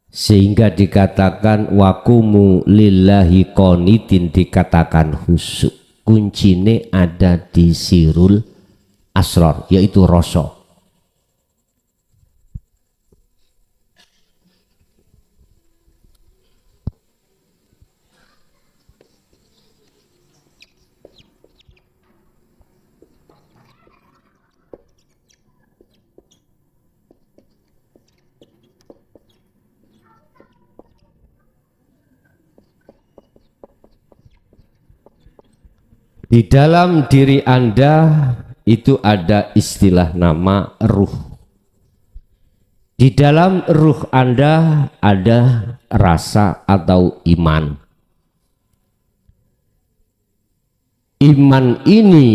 S2: sehingga dikatakan wakumu lillahi qanitin, dikatakan khusyuk. Kuncine ada di sirul asrar, yaitu rasa. Di dalam diri Anda itu ada istilah nama ruh. Di dalam ruh Anda ada rasa atau iman. Iman ini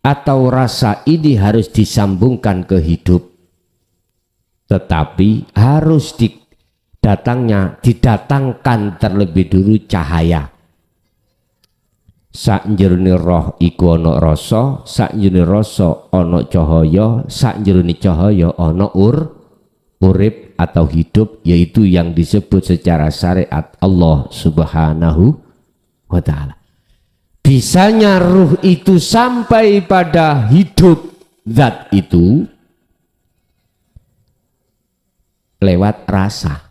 S2: atau rasa ini harus disambungkan ke hidup. Tetapi harus didatangkan terlebih dulu cahaya. Sakjerone roh iku ana rasa, sakjerone rasa ana cahaya, sakjerone cahaya ana urip atau hidup, yaitu yang disebut secara syariat Allah Subhanahu wa taala. Bisanya ruh itu sampai pada hidup zat itu lewat rasa.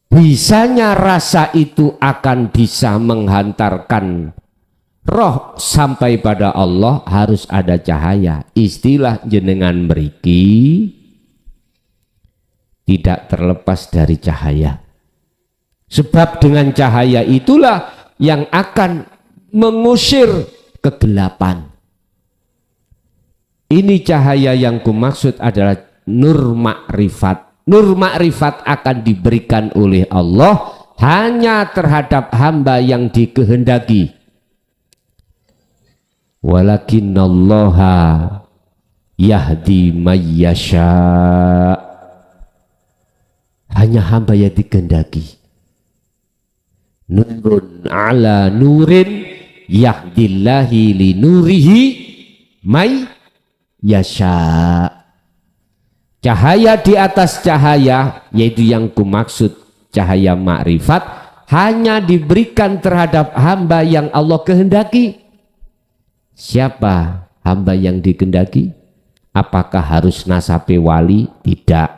S2: Bisanya rasa itu akan bisa menghantarkan roh sampai pada Allah, harus ada cahaya. Istilah jenengan mriki tidak terlepas dari cahaya. Sebab dengan cahaya itulah yang akan mengusir kegelapan. Ini cahaya yang kumaksud adalah nur makrifat. Nur makrifat akan diberikan oleh Allah hanya terhadap hamba yang dikehendaki. Walakinallaha yahdi mayyasha. Hanya hamba yang dikehendaki. Nurun ala nurin yahdillahi li nurihi may yasha. Cahaya di atas cahaya, yaitu yang kumaksud cahaya makrifat, hanya diberikan terhadap hamba yang Allah kehendaki. Siapa hamba yang dikehendaki? Apakah harus nasabe wali? Tidak.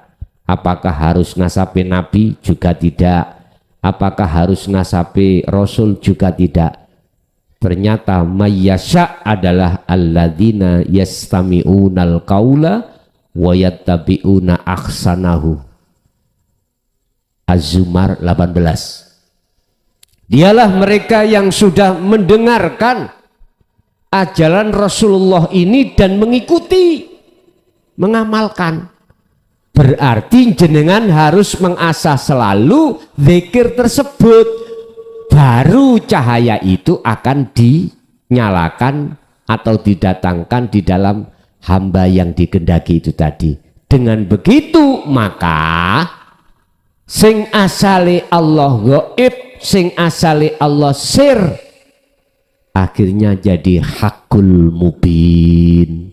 S2: Apakah harus nasabe nabi? Juga tidak. Apakah harus nasabe rasul? Juga tidak. Ternyata mayyasha adalah alladzina yastami'unal qaula wa yattabi'una ahsanahu. Az-Zumar 18. Dialah mereka yang sudah mendengarkan ajaran Rasulullah ini dan mengikuti, mengamalkan. Berarti jenengan harus mengasah selalu zikir tersebut, baru cahaya itu akan dinyalakan atau didatangkan di dalam hamba yang dikehendaki itu tadi. Dengan begitu maka sing asale Allah gaib, sing asale Allah sir, akhirnya jadi hakul mubin.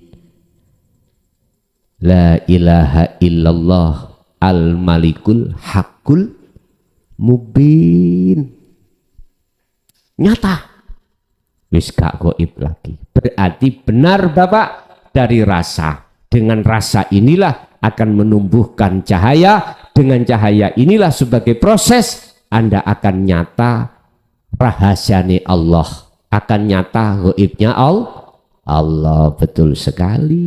S2: La ilaha illallah al malikul hakul mubin. Nyata, wis gak gaib lagi. Berarti benar Bapak, dari rasa. Dengan rasa inilah akan menumbuhkan cahaya. Dengan cahaya inilah sebagai proses Anda akan nyata rahasianya Allah, akan nyata gaibnya Allah. Betul sekali.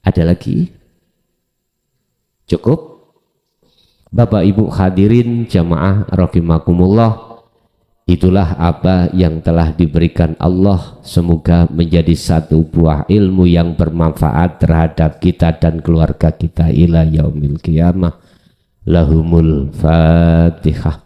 S2: Ada lagi? Cukup? Bapak Ibu hadirin jamaah rahimakumullah, itulah apa yang telah diberikan Allah. Semoga menjadi satu buah ilmu yang bermanfaat terhadap kita dan keluarga kita ila yaumil qiyamah. Lahumul Fatihah.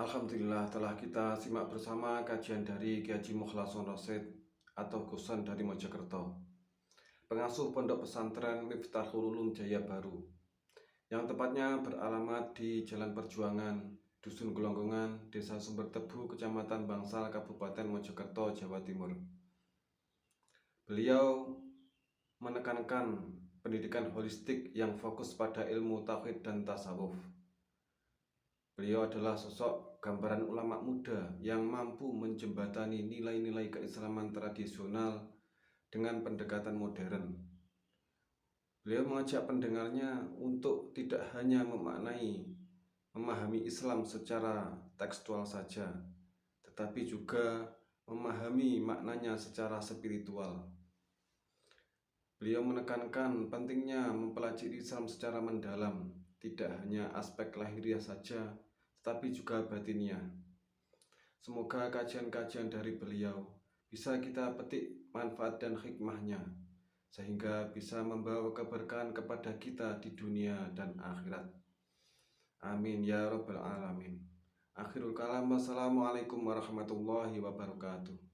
S1: Alhamdulillah, telah kita simak bersama kajian dari Kiai Haji Mukhlason Rosyid atau Gusan dari Mojokerto, pengasuh Pondok Pesantren Miftahul Ulum Jaya Baru, yang tepatnya beralamat di Jalan Perjuangan, Dusun Gelonggongan, Desa Sumber Tebu, Kecamatan Bangsal, Kabupaten Mojokerto, Jawa Timur. Beliau menekankan pendidikan holistik yang fokus pada ilmu tauhid dan tasawuf. Beliau adalah sosok gambaran ulama muda yang mampu menjembatani nilai-nilai keislaman tradisional dengan pendekatan modern. Beliau mengajak pendengarnya untuk tidak hanya memahami Islam secara tekstual saja, tetapi juga memahami maknanya secara spiritual. Beliau menekankan pentingnya mempelajari Islam secara mendalam, tidak hanya aspek lahiriah saja, tetapi juga batiniah. Semoga kajian-kajian dari beliau bisa kita petik manfaat dan hikmahnya, sehingga bisa membawa keberkahan kepada kita di dunia dan akhirat. Amin ya rabbal alamin. Akhirul kalam, wassalamualaikum warahmatullahi wabarakatuh.